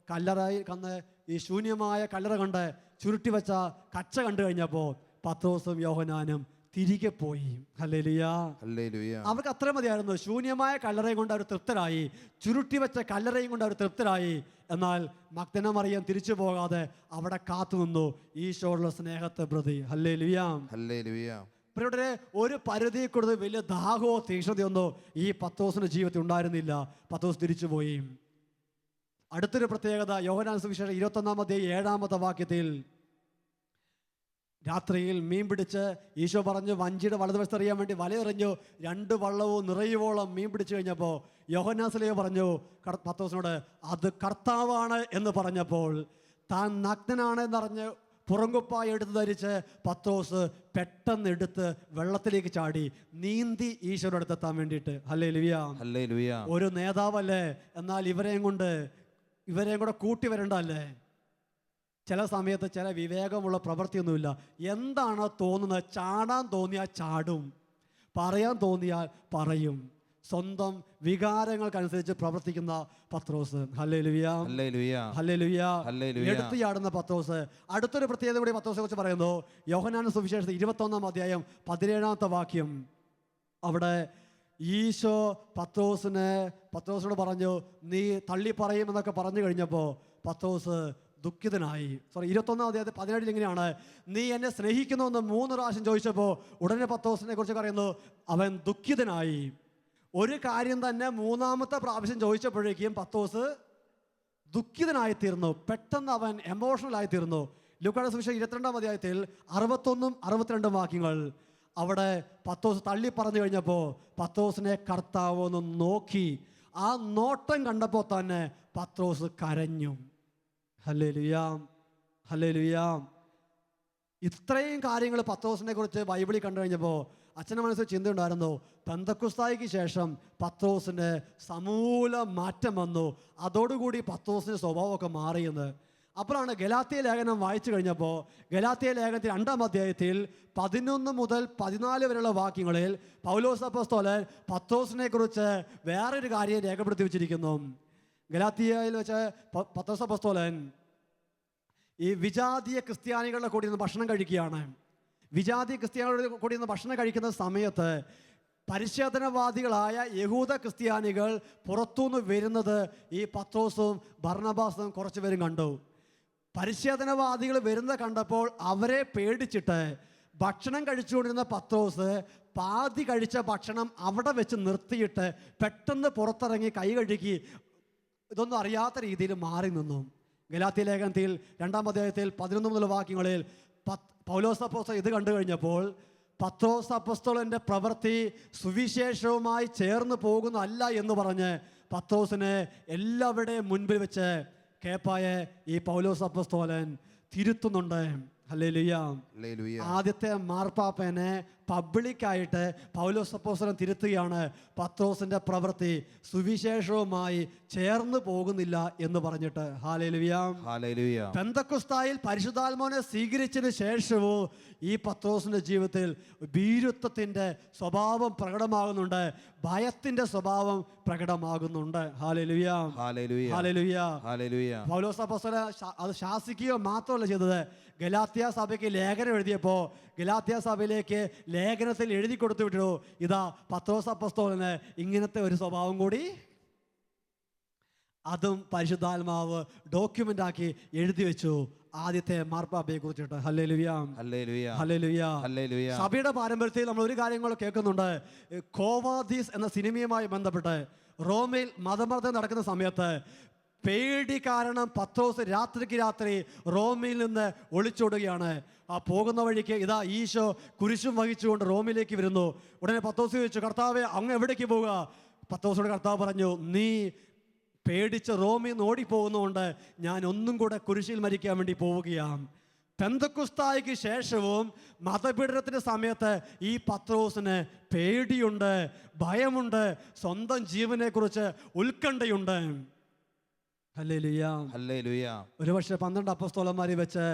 കല്ലറയിൽ കന്ന് ഈ ശൂന്യമായ കല്ലറ കണ്ട് ചുരുട്ടി വെച്ച കച്ച കണ്ടു കഴിഞ്ഞപ്പോൾ പത്രോസും യോഹന്നാനും തിരികെ പോയി. Hallelujah, hallelujah. അവർക്ക് അത്ര മതിയായിരുന്നു. ശൂന്യമായ കല്ലറയും കൊണ്ട് അവർ തൃപ്തരായി, ചുരുട്ടി വെച്ച കല്ലറയും കൊണ്ട് അവർ തൃപ്തരായി. എന്നാൽ മഗ്ദല മറിയം തിരിച്ചു പോകാതെ അവിടെ കാത്തു നിന്നു ഈശോയുള്ള സ്നേഹത്തെ പ്രതി. Hallelujah, hallelujah. പ്രിയപ്പെട്ടവരെ, ഒരു പരിധി കൊടുത്ത് വലിയ ദാഹമോ തീക്ഷ്ണതയൊന്നോ ഈ പത്രോസിന്റെ ജീവിതത്തിൽ ഉണ്ടായിരുന്നില്ല. പത്രോസ് തിരിച്ചുപോയി. അടുത്തൊരു പ്രത്യേകത, യോഹന്നാന്റെ സുവിശേഷം 21-ാം അധ്യായം 7-ാമത്തെ വാക്യത്തിൽ രാത്രിയിൽ മീൻ പിടിച്ച് ഈശോ പറഞ്ഞു വഞ്ചിയുടെ വലതുവശത്ത് എറിയാൻ വേണ്ടി വലയെറിഞ്ഞു. 2 വള്ളവും നിറയുവോളം മീൻ പിടിച്ചു കഴിഞ്ഞപ്പോൾ യോഹന്നാസ്ലീഹ പറഞ്ഞു പത്രോസിനോട്, അത് കർത്താവാണ് എന്ന് പറഞ്ഞപ്പോൾ താൻ നഗ്നനാണ് എന്നറിഞ്ഞ് പുറങ്കുപ്പായ എടുത്ത് ധരിച്ച് പത്രോസ് പെട്ടെന്ന് എടുത്ത് വെള്ളത്തിലേക്ക് ചാടി നീന്തി ഈശോയുടെ അടുത്തെത്താൻ വേണ്ടിയിട്ട്. ഹല്ലേലൂയ, ഹല്ലേലൂയ. ഒരു നേതാവല്ലേ, എന്നാൽ ഇവരെയും കൂടെ കൂട്ടി വരണ്ടല്ലേ. ചില സമയത്ത് ചില വിവേകമുള്ള പ്രവൃത്തിയൊന്നുമില്ല. എന്താണോ തോന്നുന്നത്, ചാടാൻ തോന്നിയാൽ ചാടും, പറയാൻ തോന്നിയാൽ പറയും. സ്വന്തം വികാരങ്ങൾക്കനുസരിച്ച് പ്രവർത്തിക്കുന്ന പത്രോസ്. ഹല്ലേലൂയ, ഹല്ലേലൂയ, ഹല്ലേലൂയ, ഹല്ലേലൂയ. എടുത്തു ചാടുന്ന പത്രോസ്. അടുത്തൊരു പ്രത്യേകത കൂടി പത്രോസിനെ കുറിച്ച് പറയുന്നു. യോഹന്നാന്റെ സുവിശേഷത്തിൽ 21-ാം അധ്യായം 17-ാമത്തെ വാക്യം. അവിടെ ഈശോ പത്രോസിനോട് പറഞ്ഞു, നീ തള്ളി പറയുമെന്നൊക്കെ പറഞ്ഞു കഴിഞ്ഞപ്പോൾ പത്രോസ് ദുഃഖിതനായി. 21-ാം അധ്യായത്തിൽ 17 ഇങ്ങനെയാണ്, നീ എന്നെ സ്നേഹിക്കുന്നുവെന്ന് 3 പ്രാവശ്യം ചോദിച്ചപ്പോൾ ഉടനെ പത്രോസിനെ കുറിച്ച് പറയുന്നു, അവൻ ദുഃഖിതനായി. ഒരു കാര്യം തന്നെ 3-ാമത്തെ പ്രാവശ്യം ചോദിച്ചപ്പോഴേക്കും പത്രോസ് ദുഃഖിതനായി തീർന്നു. പെട്ടെന്ന് അവൻ എമോഷണൽ ആയി തീർന്നു. ലൂക്കായുടെ സുവിശേഷം 22-ാം അധ്യായത്തിൽ 61-62 വാക്യങ്ങൾ. അവിടെ പത്രോസ് തള്ളി പറഞ്ഞു കഴിഞ്ഞപ്പോൾ പത്രോസിനെ കർത്താവ് ഒന്ന് നോക്കി. ആ നോട്ടം കണ്ടപ്പോൾ തന്നെ പത്രോസ് കരഞ്ഞു. Hallelujah, hallelujah. ഇത്രയും കാര്യങ്ങൾ പത്രോസിനെ കുറിച്ച് ബൈബിളിൽ കണ്ടു കഴിഞ്ഞപ്പോൾ അച്ഛൻ്റെ മനസ്സിൽ ചിന്തയുണ്ടായിരുന്നു, പെന്തക്കുസ്തായ്ക്ക് ശേഷം പത്രോസിന് സമൂല മാറ്റം വന്നു. അതോടുകൂടി പത്രോസിൻ്റെ സ്വഭാവമൊക്കെ മാറിയെന്ന്. അപ്പോഴാണ് ഗലാത്യ ലേഖനം വായിച്ചു കഴിഞ്ഞപ്പോൾ ഗലാത്യ ലേഖനത്തിൽ 2-ാം അധ്യായത്തിൽ 11 മുതൽ 14 വരെയുള്ള വാക്യങ്ങളിൽ പൗലോസ് അപ്പോസ്തലൻ പത്രോസിനെ കുറിച്ച് വേറൊരു കാര്യം രേഖപ്പെടുത്തി വെച്ചിരിക്കുന്നു. ഗലാത്യയിൽ വെച്ച് പത്രോസ് അപ്പോസ്തലൻ ഈ വിജാതീയ ക്രിസ്ത്യാനികളുടെ കൂടി നിന്ന് ഭക്ഷണം കഴിക്കുകയാണ്. വിജാതീയ ക്രിസ്ത്യാനികളുടെ കൂടി നിന്ന് ഭക്ഷണം കഴിക്കുന്ന സമയത്ത് പരിശോധനവാദികളായ യഹൂദ ക്രിസ്ത്യാനികൾ പുറത്തുനിന്ന് വരുന്നത് ഈ പത്രോസും ബർന്നബാസും കുറച്ച് പേരും കണ്ടു. പരിശോധനവാദികൾ വരുന്നത് കണ്ടപ്പോൾ അവരെ പേടിച്ചിട്ട് ഭക്ഷണം കഴിച്ചുകൊണ്ടിരുന്ന പത്രോസ് പാതി കഴിച്ച ഭക്ഷണം അവിടെ വെച്ച് നിർത്തിയിട്ട് പെട്ടെന്ന് പുറത്തിറങ്ങി കൈ കഴുകി ഇതൊന്നും അറിയാത്ത രീതിയിൽ മാറി നിന്നു. ഗലാത്യ ലേഖനത്തിൽ 2-ാം അധ്യായത്തിൽ 11 മുതൽ വാക്യങ്ങളിൽ പൗലോസ് അപ്പോസ്തലൻ ഇത് കണ്ടു കഴിഞ്ഞപ്പോൾ പത്രോസ് അപ്പോസ്തലൻ്റെ പ്രവൃത്തി സുവിശേഷവുമായി ചേർന്ന് പോകുന്നതല്ല എന്ന് പറഞ്ഞ് പത്രോസിനെ എല്ലാവരുടെയും മുൻപിൽ വെച്ച് കേപ്പായ ഈ പൗലോസ് അപ്പോസ്തലൻ തിരുത്തുന്നുണ്ട്. ഹല്ലേലൂയ. ആദ്യത്തെ മാർപ്പാപ്പനെ പബ്ലിക്കായിട്ട് പൗലോസ് അപ്പോസ്തലൻ തിരുത്തുകയാണ്. പത്രോസിന്റെ പ്രവൃത്തി സുവിശേഷവുമായി ചേർന്ന് പോകുന്നില്ല എന്ന് പറഞ്ഞിട്ട്. ഹല്ലേലൂയ. പെന്തക്കോസ്തായിൽ പരിശുദ്ധാത്മാവിനെ സ്വീകരിച്ചതിന് ശേഷവും ഈ പത്രോസിന്റെ ജീവിതത്തിൽ ഭീരുത്വത്തിന്റെ സ്വഭാവം പ്രകടമാകുന്നുണ്ട്, ഭയത്തിന്റെ സ്വഭാവം പ്രകടമാകുന്നുണ്ട്. ഹല്ലേലൂയ. പൗലോസ് അപ്പോസ്തലൻ അത് ശാസിക്കുകയോ മാത്രമല്ല ചെയ്തത്. ഗലാത്യ സഭയ്ക്ക് ലേഖനം എഴുതിയപ്പോൾ ഗലാത്യ സഭയിലേക്ക് ലേഖനത്തിൽ എഴുതി കൊടുത്തു വിട്ടു, ഇതാ പത്രോസ് അപ്പോസ്തലന് ഇങ്ങനത്തെ ഒരു സ്വഭാവം കൂടി. അതും പരിശുദ്ധാത്മാവ് ഡോക്യുമെന്റ് ആക്കി എഴുതി വെച്ചു ആദ്യത്തെ മാർപ്പാപ്പയെ കുറിച്ചിട്ട്. ഹല്ലേലൂയ. സഭയുടെ പാരമ്പര്യത്തിൽ നമ്മൾ ഒരു കാര്യങ്ങൾ കേൾക്കുന്നുണ്ട്. കോവാദീസ് എന്ന സിനിമയുമായി ബന്ധപ്പെട്ട് റോമിൽ മതമർദ്ദനം നടക്കുന്ന സമയത്ത് പേടി കാരണം പത്രോസ് രാത്രിക്ക് രാത്രി റോമിൽ നിന്ന് ഒളിച്ചോടുകയാണ്. ആ പോകുന്ന വഴിക്ക് ഇതാ ഈശോ കുരിശും വഹിച്ചുകൊണ്ട് റോമിലേക്ക് വരുന്നു. ഉടനെ പത്രോസ് ചോദിച്ചു, കർത്താവേ അങ്ങ് എവിടേക്ക് പോവുക? പത്രോസിനോട് കർത്താവ് പറഞ്ഞു, നീ പേടിച്ച് റോമിൽ നിന്ന് ഓടിപ്പോകുന്നതുകൊണ്ട് ഞാൻ ഒന്നും കൂടെ കുരിശിൽ മരിക്കാൻ വേണ്ടി പോവുകയാണ്. പെന്തക്കോസ്തായ്ക്ക് ശേഷവും മതപീഡനത്തിന്റെ സമയത്ത് ഈ പത്രോസിന് പേടിയുണ്ട്, ഭയമുണ്ട്, സ്വന്തം ജീവനെ കുറിച്ച് ഉത്കണ്ഠയുണ്ട്. ഹല്ലേലൂയ. ഒരുപക്ഷെ 12 അപ്പോസ്തലന്മാരെ വെച്ച്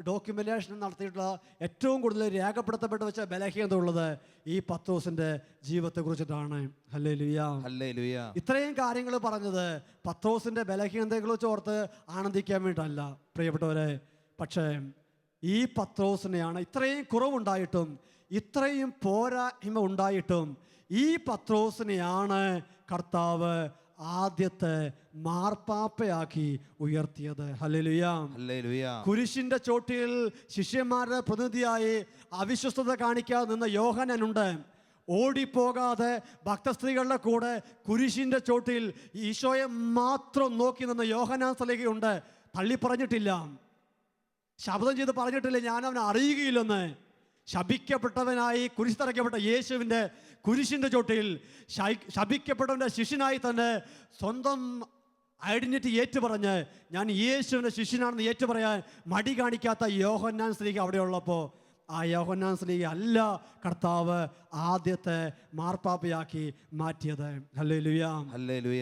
ഡോക്യുമെന്റേഷൻ നടത്തിയിട്ടുള്ള ഏറ്റവും കൂടുതൽ രേഖപ്പെടുത്തപ്പെട്ട് വെച്ച ബലഹീനത ഉള്ളത് ഈ പത്രോസിന്റെ ജീവിതത്തെ കുറിച്ചിട്ടാണ്. ഹല്ലേലൂയ. ഇത്രയും കാര്യങ്ങൾ പറഞ്ഞത് പത്രോസിന്റെ ബലഹീനതയെ കുറിച്ച് ഓർത്ത് ആനന്ദിക്കാൻ വേണ്ടിയിട്ടല്ല പ്രിയപ്പെട്ടവരെ. പക്ഷേ ഈ പത്രോസിനെയാണ് ഇത്രയും കുറവുണ്ടായിട്ടും ഇത്രയും പോരായ്മ ഉണ്ടായിട്ടും ഈ പത്രോസിനെയാണ് കർത്താവ് ആദ്യത്തെ മാർപ്പാപ്പയാക്കി ഉയർത്തിയത്. ഹല്ലേലൂയ. കുരിശിന്റെ ചോട്ടിൽ ശിഷ്യന്മാരുടെ പ്രതിനിധിയായി അവിശ്വസ്തത കാണിക്കാതെ നിന്ന യോഹന്നാനുണ്ട്. ഓടിപ്പോകാതെ ഭക്തസ്ത്രീകളുടെ കൂടെ കുരിശിന്റെ ചോട്ടിൽ ഈശോയെ മാത്രം നോക്കി നിന്ന യോഹന്നാൻ സ്ലീഹയുണ്ട്. തള്ളി പറഞ്ഞിട്ടില്ല, ശബ്ദം ചെയ്ത് പറഞ്ഞിട്ടില്ല ഞാൻ അവനെ അറിയുകയില്ലെന്ന്. ശപിക്കപ്പെട്ടവനായി കുരിശ് തറയ്ക്കപ്പെട്ട യേശുവിൻ്റെ കുരിശിൻ്റെ ചോട്ടിൽ ശപിക്കപ്പെട്ടവൻ്റെ ശിഷ്യനായി തന്നെ സ്വന്തം ഐഡന്റിറ്റി ഏറ്റുപറഞ്ഞ് ഞാൻ യേശുവിൻ്റെ ശിഷ്യനാണെന്ന് ഏറ്റുപറയാൻ മടി കാണിക്കാത്ത യോഹന്നാൻ സ്ലീഹ അവിടെ ഉള്ളപ്പോൾ ആ യോഹന്നാൻ സ്ലീഹ അല്ല കർത്താവ് ആദ്യത്തെ മാർപ്പാപ്പയാക്കി മാറ്റിയത്. ഹല്ലേലൂയ.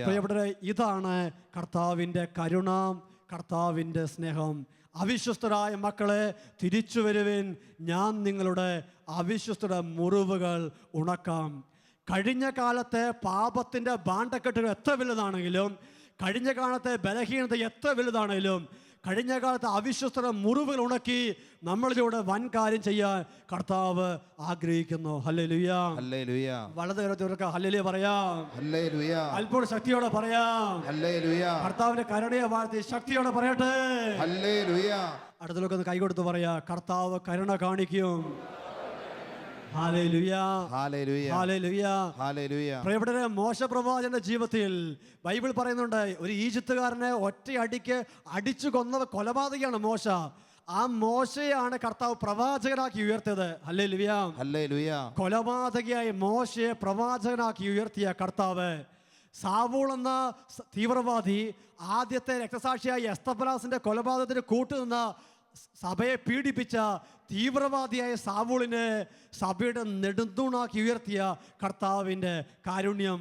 പ്രിയപ്പെട്ടവരെ, ഇതാണ് കർത്താവിൻ്റെ കരുണ, കർത്താവിൻ്റെ സ്നേഹം. അവിശ്വസ്തരായ മക്കളെ തിരിച്ചു വരുവിൻ, ഞാൻ നിങ്ങളുടെ അവിശ്വസ്തരുടെ മുറിവുകൾ ഉണക്കാം. കഴിഞ്ഞ കാലത്തെ പാപത്തിൻ്റെ ബാണ്ടക്കെട്ടുകൾ എത്ര വലുതാണെങ്കിലും, കഴിഞ്ഞ കാലത്തെ ബലഹീനത എത്ര വലുതാണെങ്കിലും, കഴിഞ്ഞ കാലത്തെ അവിശ്വസ്തരുടെ മുറിവുകൾ ഉണക്കി നമ്മളിലൂടെ വൻ കാര്യം ചെയ്യാൻ കർത്താവ് ആഗ്രഹിക്കുന്നു. ഹല്ലേലൂയ. വളരെ ഹല്ലേലൂയ പറയാം. അല്പം ശക്തിയോടെ പറയാം. കർത്താവിന്റെ കരുണയെ വാഴ്ത്തി ശക്തിയോടെ പറയട്ടെ. അടുത്തലൊക്കെ ഒന്ന് കൈകൊടുത്ത് പറയാ, കർത്താവ് കരുണ കാണിക്കും. പ്രിയപ്പെട്ടവരെ, മോശ പ്രവാചകന്റെ ജീവിതത്തിൽ ബൈബിൾ പറയുന്നുണ്ട്, ഒരു ഈജിപ്തുകാരനെ ഒറ്റയടിക്ക് അടിച്ചു കൊന്ന കൊലപാതകയാണ് മോശ. ആ മോശയാണ് കർത്താവ് പ്രവാചകനാക്കി ഉയർത്തിയത്. ഹല്ലേലൂയ. കൊലപാതകയായി മോശയെ പ്രവാചകനാക്കി ഉയർത്തിയ കർത്താവ് സാവൂൾ എന്ന തീവ്രവാദി ആദ്യത്തെ രക്തസാക്ഷിയായി എസ്തഫനാസിന്റെ കൊലപാതകത്തിന് കൂട്ടുനിന്ന സഭയെ പീഡിപ്പിച്ച തീവ്രവാദിയായ സാവൂളിനെ സഭയുടെ നെടുന്തൂണാക്കി ഉയർത്തിയ കർത്താവിൻ്റെ കാരുണ്യം.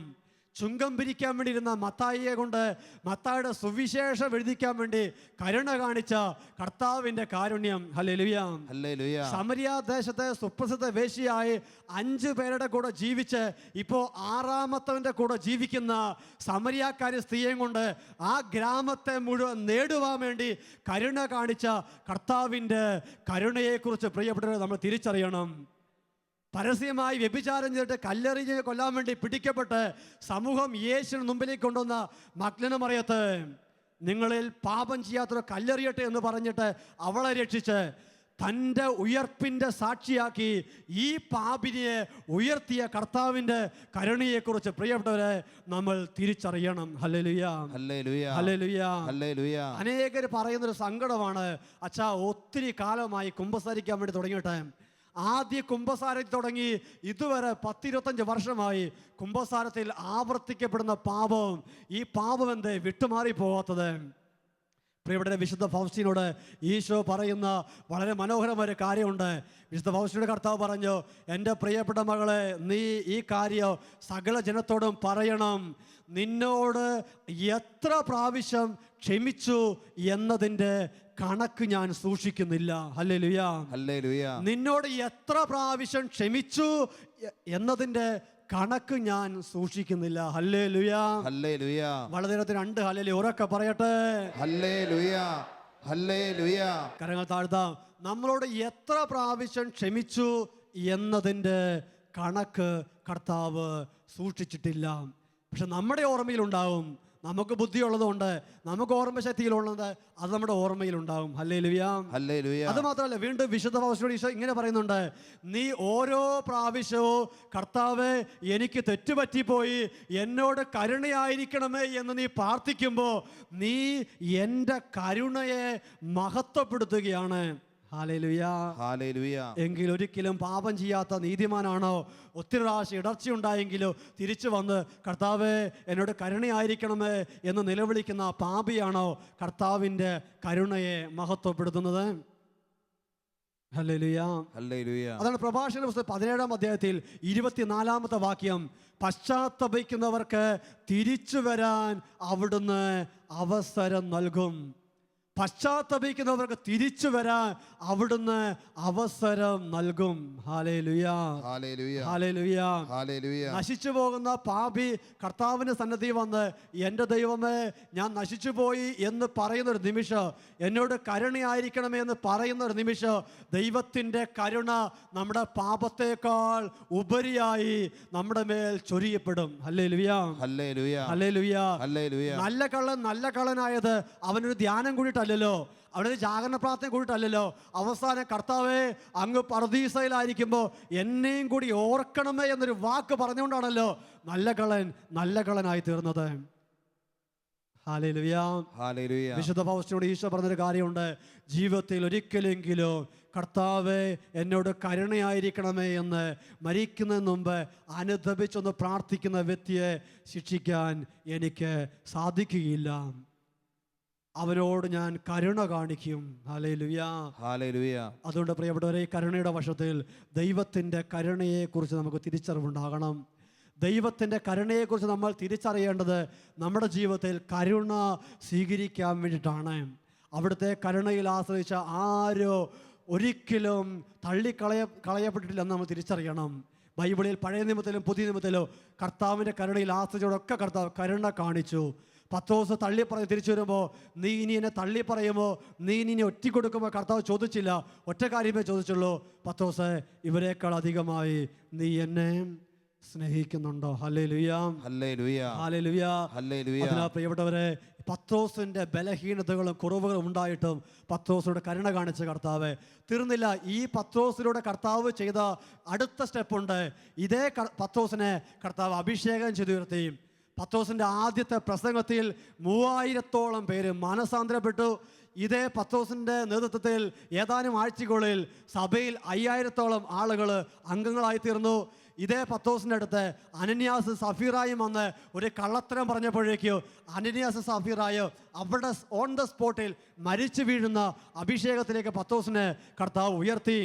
ചുങ്കം പിരിക്കാൻ വേണ്ടി ഇരുന്ന മത്തായിയെ കൊണ്ട് മത്തായിയുടെ സുവിശേഷം എഴുതിക്കാൻ വേണ്ടി കരുണ കാണിച്ച കർത്താവിന്റെ കാരുണ്യം. ഹല്ലേലൂയ. ഹല്ലേലൂയ. സമരിയ ദേശത്തെ സുപ്രസിദ്ധ വേശ്യയായി 5 പേരുടെ കൂടെ ജീവിച്ച് ഇപ്പോൾ 6ാമത്തവന്റെ കൂടെ ജീവിക്കുന്ന സമരിയാക്കാരി സ്ത്രീയെയും കൊണ്ട് ആ ഗ്രാമത്തെ മുഴുവൻ നേടുവാൻ വേണ്ടി കരുണ കാണിച്ച കർത്താവിൻ്റെ കരുണയെക്കുറിച്ച് പ്രിയപ്പെട്ടവരെ നമ്മൾ തിരിച്ചറിയണം. പരസ്യമായി വ്യഭിചാരം ചെയ്തിട്ട് കല്ലെറിഞ്ഞ് കൊല്ലാൻ വേണ്ടി പിടിക്കപ്പെട്ട് സമൂഹം യേശുവിന് മുമ്പിലേക്ക് കൊണ്ടുവന്ന മഗ്ദലന മറിയത്ത്, നിങ്ങളിൽ പാപം ചെയ്യാത്തൊരു കല്ലെറിയട്ടെ എന്ന് പറഞ്ഞിട്ട് അവളെ രക്ഷിച്ച് തൻ്റെ ഉയർപ്പിൻ്റെ സാക്ഷിയാക്കി ഈ പാപിനിയെ ഉയർത്തിയ കർത്താവിൻ്റെ കരുണയെക്കുറിച്ച് പ്രിയപ്പെട്ടവരെ നമ്മൾ തിരിച്ചറിയണം. ഹല്ലേലൂയ. ഹല്ലേലൂയ. ഹല്ലേലൂയ. ഹല്ലേലൂയ. അനേകർ പറയുന്നൊരു സങ്കടമാണ്, അച്ഛാ ഒത്തിരി കാലമായി കുമ്പസാരിക്കാൻ വേണ്ടി തുടങ്ങിയിട്ട്, ആദ്യ കുമ്പസാരത്തിൽ തുടങ്ങി ഇതുവരെ 10-25 വർഷമായി കുമ്പസാരത്തിൽ ആവർത്തിക്കപ്പെടുന്ന പാപം, ഈ പാപം എന്തേ വിട്ടുമാറി പോകാത്തത്? പ്രിയപ്പെട്ട വിശുദ്ധ ഫൗസ്റ്റീനോട് ഈശോ പറയുന്ന വളരെ മനോഹരമായ കാര്യമുണ്ട്. വിശുദ്ധ ഫൗസ്റ്റീനോട് കർത്താവ് പറഞ്ഞു, എൻ്റെ പ്രിയപ്പെട്ട മകളെ, നീ ഈ കാര്യം സകല ജനത്തോടും പറയണം. നിന്നോട് എത്ര പ്രാവശ്യം ക്ഷമിച്ചു എന്നതിൻ്റെ കണക്ക് ഞാൻ സൂക്ഷിക്കുന്നില്ല. ഹല്ലേലൂയ. ഹല്ലേലൂയ. നിന്നോട് എത്ര പ്രാവശ്യം ക്ഷമിച്ചു എന്നതിൻ്റെ കണക്ക് ഞാൻ സൂക്ഷിക്കുന്നില്ല. ഹല്ലേലൂയ. ഹല്ലേലൂയ. വളരെ നേരത്തെ 2 ഹല്ലേലൂയ ഉറക്കെ പറയട്ടെ. ഹല്ലേലൂയ. ഹല്ലേലൂയ. കരങ്ങൾ താഴ്ത്താം. നമ്മളോട് എത്ര പ്രാവശ്യം ക്ഷമിച്ചു എന്നതിൻ്റെ കണക്ക് കർത്താവ് സൂക്ഷിച്ചിട്ടില്ല. പക്ഷെ നമ്മുടെ ഓർമ്മയിലുണ്ടാവും. നമുക്ക് ബുദ്ധിയുള്ളതുകൊണ്ട്, നമുക്ക് ഓർമ്മശക്തിയിലുള്ളത്, അത് നമ്മുടെ ഓർമ്മയിലുണ്ടാവും. ഹല്ലേലൂയ. ഹല്ലേലൂയ. അത് മാത്രമല്ല, വീണ്ടും വിശുദ്ധ പൗലോസ് ഈശോ ഇങ്ങനെ പറയുന്നുണ്ട്, നീ ഓരോ പ്രാവശ്യവും കർത്താവേ എനിക്ക് തെറ്റുപറ്റിപ്പോയി, എന്നോട് കരുണയായിരിക്കണമേ എന്ന് നീ പ്രാർത്ഥിക്കുമ്പോൾ നീ എൻ്റെ കരുണയെ മഹത്വപ്പെടുത്തുകയാണ്. ഹല്ലേലൂയ. ഹല്ലേലൂയ. എങ്കിൽ ഒരിക്കലും പാപം ചെയ്യാത്ത നീതിമാനാണോ? ഒത്തിരി പ്രാവശ്യം ഇടർച്ചയുണ്ടായെങ്കിലോ തിരിച്ചു വന്ന് കർത്താവേ എന്നോട് കരുണയായിരിക്കണമേ എന്ന് നിലവിളിക്കുന്ന പാപിയാണോ കർത്താവിൻ്റെ കരുണയെ മഹത്വപ്പെടുത്തുന്നത്? ഹല്ലേലൂയ. ഹല്ലേലൂയ. അതാണ് പ്രഭാഷണ പുസ്തകം 17-ാം അധ്യായത്തിൽ 24-ാമത്തെ വാക്യം. പശ്ചാത്തപിക്കുന്നവർക്ക് തിരിച്ചു വരാൻ അവിടുന്ന് അവസരം നൽകും. പശ്ചാത്തപിക്കുന്നവർക്ക് തിരിച്ചു വരാൻ അവിടുന്ന് അവസരം നൽകും. ഹല്ലേലൂയ. ഹല്ലേലൂയ. ഹല്ലേലൂയ. ഹല്ലേലൂയ. നശിച്ചു പോകുന്ന പാപി കർത്താവിൻ്റെ സന്നിധി വന്ന്, എൻ്റെ ദൈവമേ ഞാൻ നശിച്ചു പോയി എന്ന് പറയുന്നൊരു നിമിഷം, എന്നോട് കരുണയായിരിക്കണമേ എന്ന് പറയുന്നൊരു നിമിഷം, ദൈവത്തിൻ്റെ കരുണ നമ്മുടെ പാപത്തേക്കാൾ ഉപരിയായി നമ്മുടെ മേൽ ചൊരിയപ്പെടും. ഹല്ലേലൂയ. ഹല്ലേലൂയ. ഹല്ലേലൂയ. ഹല്ലേലൂയ. നല്ല കള്ളനായത് അവനൊരു ധ്യാനം കൂടിയിട്ടല്ലല്ലോ, അവനൊരു ജാഗരണ പ്രാർത്ഥന കൂടിയിട്ടല്ലല്ലോ. അവസാനം കർത്താവേ അങ്ങ് പർദീസയിലായിരിക്കുമ്പോൾ എന്നെയും കൂടി ഓർക്കണമേ എന്നൊരു വാക്ക് പറഞ്ഞുകൊണ്ടാണല്ലോ നല്ല കള്ളനായി തീർന്നത്. ഹല്ലേലൂയ. ഹല്ലേലൂയ. വിശുദ്ധ പൗലോസിനോട് ഈശോ പറഞ്ഞൊരു കാര്യമുണ്ട്, ജീവിതത്തിൽ ഒരിക്കലെങ്കിലും കർത്താവേ എന്നോട് കരുണയായിരിക്കണമേ എന്ന് മരിക്കുന്നതിന് മുമ്പ് അനുതപിച്ചൊന്ന് പ്രാർത്ഥിക്കുന്ന വ്യക്തിയെ ശിക്ഷിക്കാൻ എനിക്ക് സാധിക്കുകയില്ല. അവനോട് ഞാൻ കരുണ കാണിക്കും. ഹല്ലേലൂയ. ഹല്ലേലൂയ. അതുകൊണ്ട് പ്രിയപ്പെട്ടവരെ, ഈ കരുണയുടെ വർഷത്തിൽ ദൈവത്തിൻ്റെ കരുണയെക്കുറിച്ച് നമുക്ക് തിരിച്ചറിവുണ്ടാകണം. ദൈവത്തിൻ്റെ കരുണയെക്കുറിച്ച് നമ്മൾ തിരിച്ചറിയേണ്ടത് നമ്മുടെ ജീവിതത്തിൽ കരുണ സ്വീകരിക്കാൻ വേണ്ടിയിട്ടാണ്. അവിടുത്തെ കരുണയിൽ ആശ്രയിച്ച ആരോ ഒരിക്കലും കളയപ്പെട്ടിട്ടില്ലെന്ന് നമ്മൾ തിരിച്ചറിയണം. ബൈബിളിൽ പഴയ നിയമത്തിലും പുതിയ നിയമത്തിലും കർത്താവിൻ്റെ കരുണയിൽ ആശ്രയിച്ചോടൊക്കെ കർത്താവ് കരുണ കാണിച്ചു. പത്രോസ് തള്ളിപ്പറഞ്ഞ് തിരിച്ചു വരുമ്പോൾ, നീ ഇനി എന്നെ തള്ളി പറയുമോ, നീ ഇനി ഒറ്റ കൊടുക്കുമ്പോൾ കർത്താവ് ചോദിച്ചില്ല, ഒറ്റ കാര്യമേ ചോദിച്ചുള്ളൂ, പത്രോസ് ഇവരെക്കാൾ അധികമായി നീ എന്നെ സ്നേഹിക്കുന്നുണ്ടോ? ഹല്ലേലൂയ. ഹല്ലേലൂയ. ഹല്ലേലൂയ. ഹല്ലേലൂയ. അതിനാൽ പ്രിയപ്പെട്ടവരെ, പത്രോസിൻ്റെ ബലഹീനതകളും കുറവുകളും ഉണ്ടായിട്ടും പത്രോസിലൂടെ കരുണ കാണിച്ച കർത്താവ് തീർന്നില്ല. ഈ പത്രോസിലൂടെ കർത്താവ് ചെയ്ത അടുത്ത സ്റ്റെപ്പുണ്ട്. ഇതേ പത്രോസിനെ കർത്താവ് അഭിഷേകം ചെയ്തു ഉയർത്തി. പത്രോസിൻ്റെ ആദ്യത്തെ പ്രസംഗത്തിൽ 3000-ഓളം പേര് മാനസാന്തരപ്പെട്ടു. ഇതേ പത്രോസിൻ്റെ നേതൃത്വത്തിൽ ഏതാനും ആഴ്ചകളിൽ സഭയിൽ 5000-ഓളം ആളുകൾ അംഗങ്ങളായിത്തീർന്നു. ഇതേ പത്രോസിൻ്റെ അടുത്ത് അനന്യാസ് സഫീറായും വന്ന് ഒരു കള്ളത്തരം പറഞ്ഞപ്പോഴേക്കും അനന്യാസ് സഫീറായോ അവിടെ ഓൺ ദ സ്പോട്ടിൽ മരിച്ചു വീഴുന്ന അഭിഷേകത്തിലേക്ക് പത്രോസിനെ കർത്താവ് ഉയർത്തി.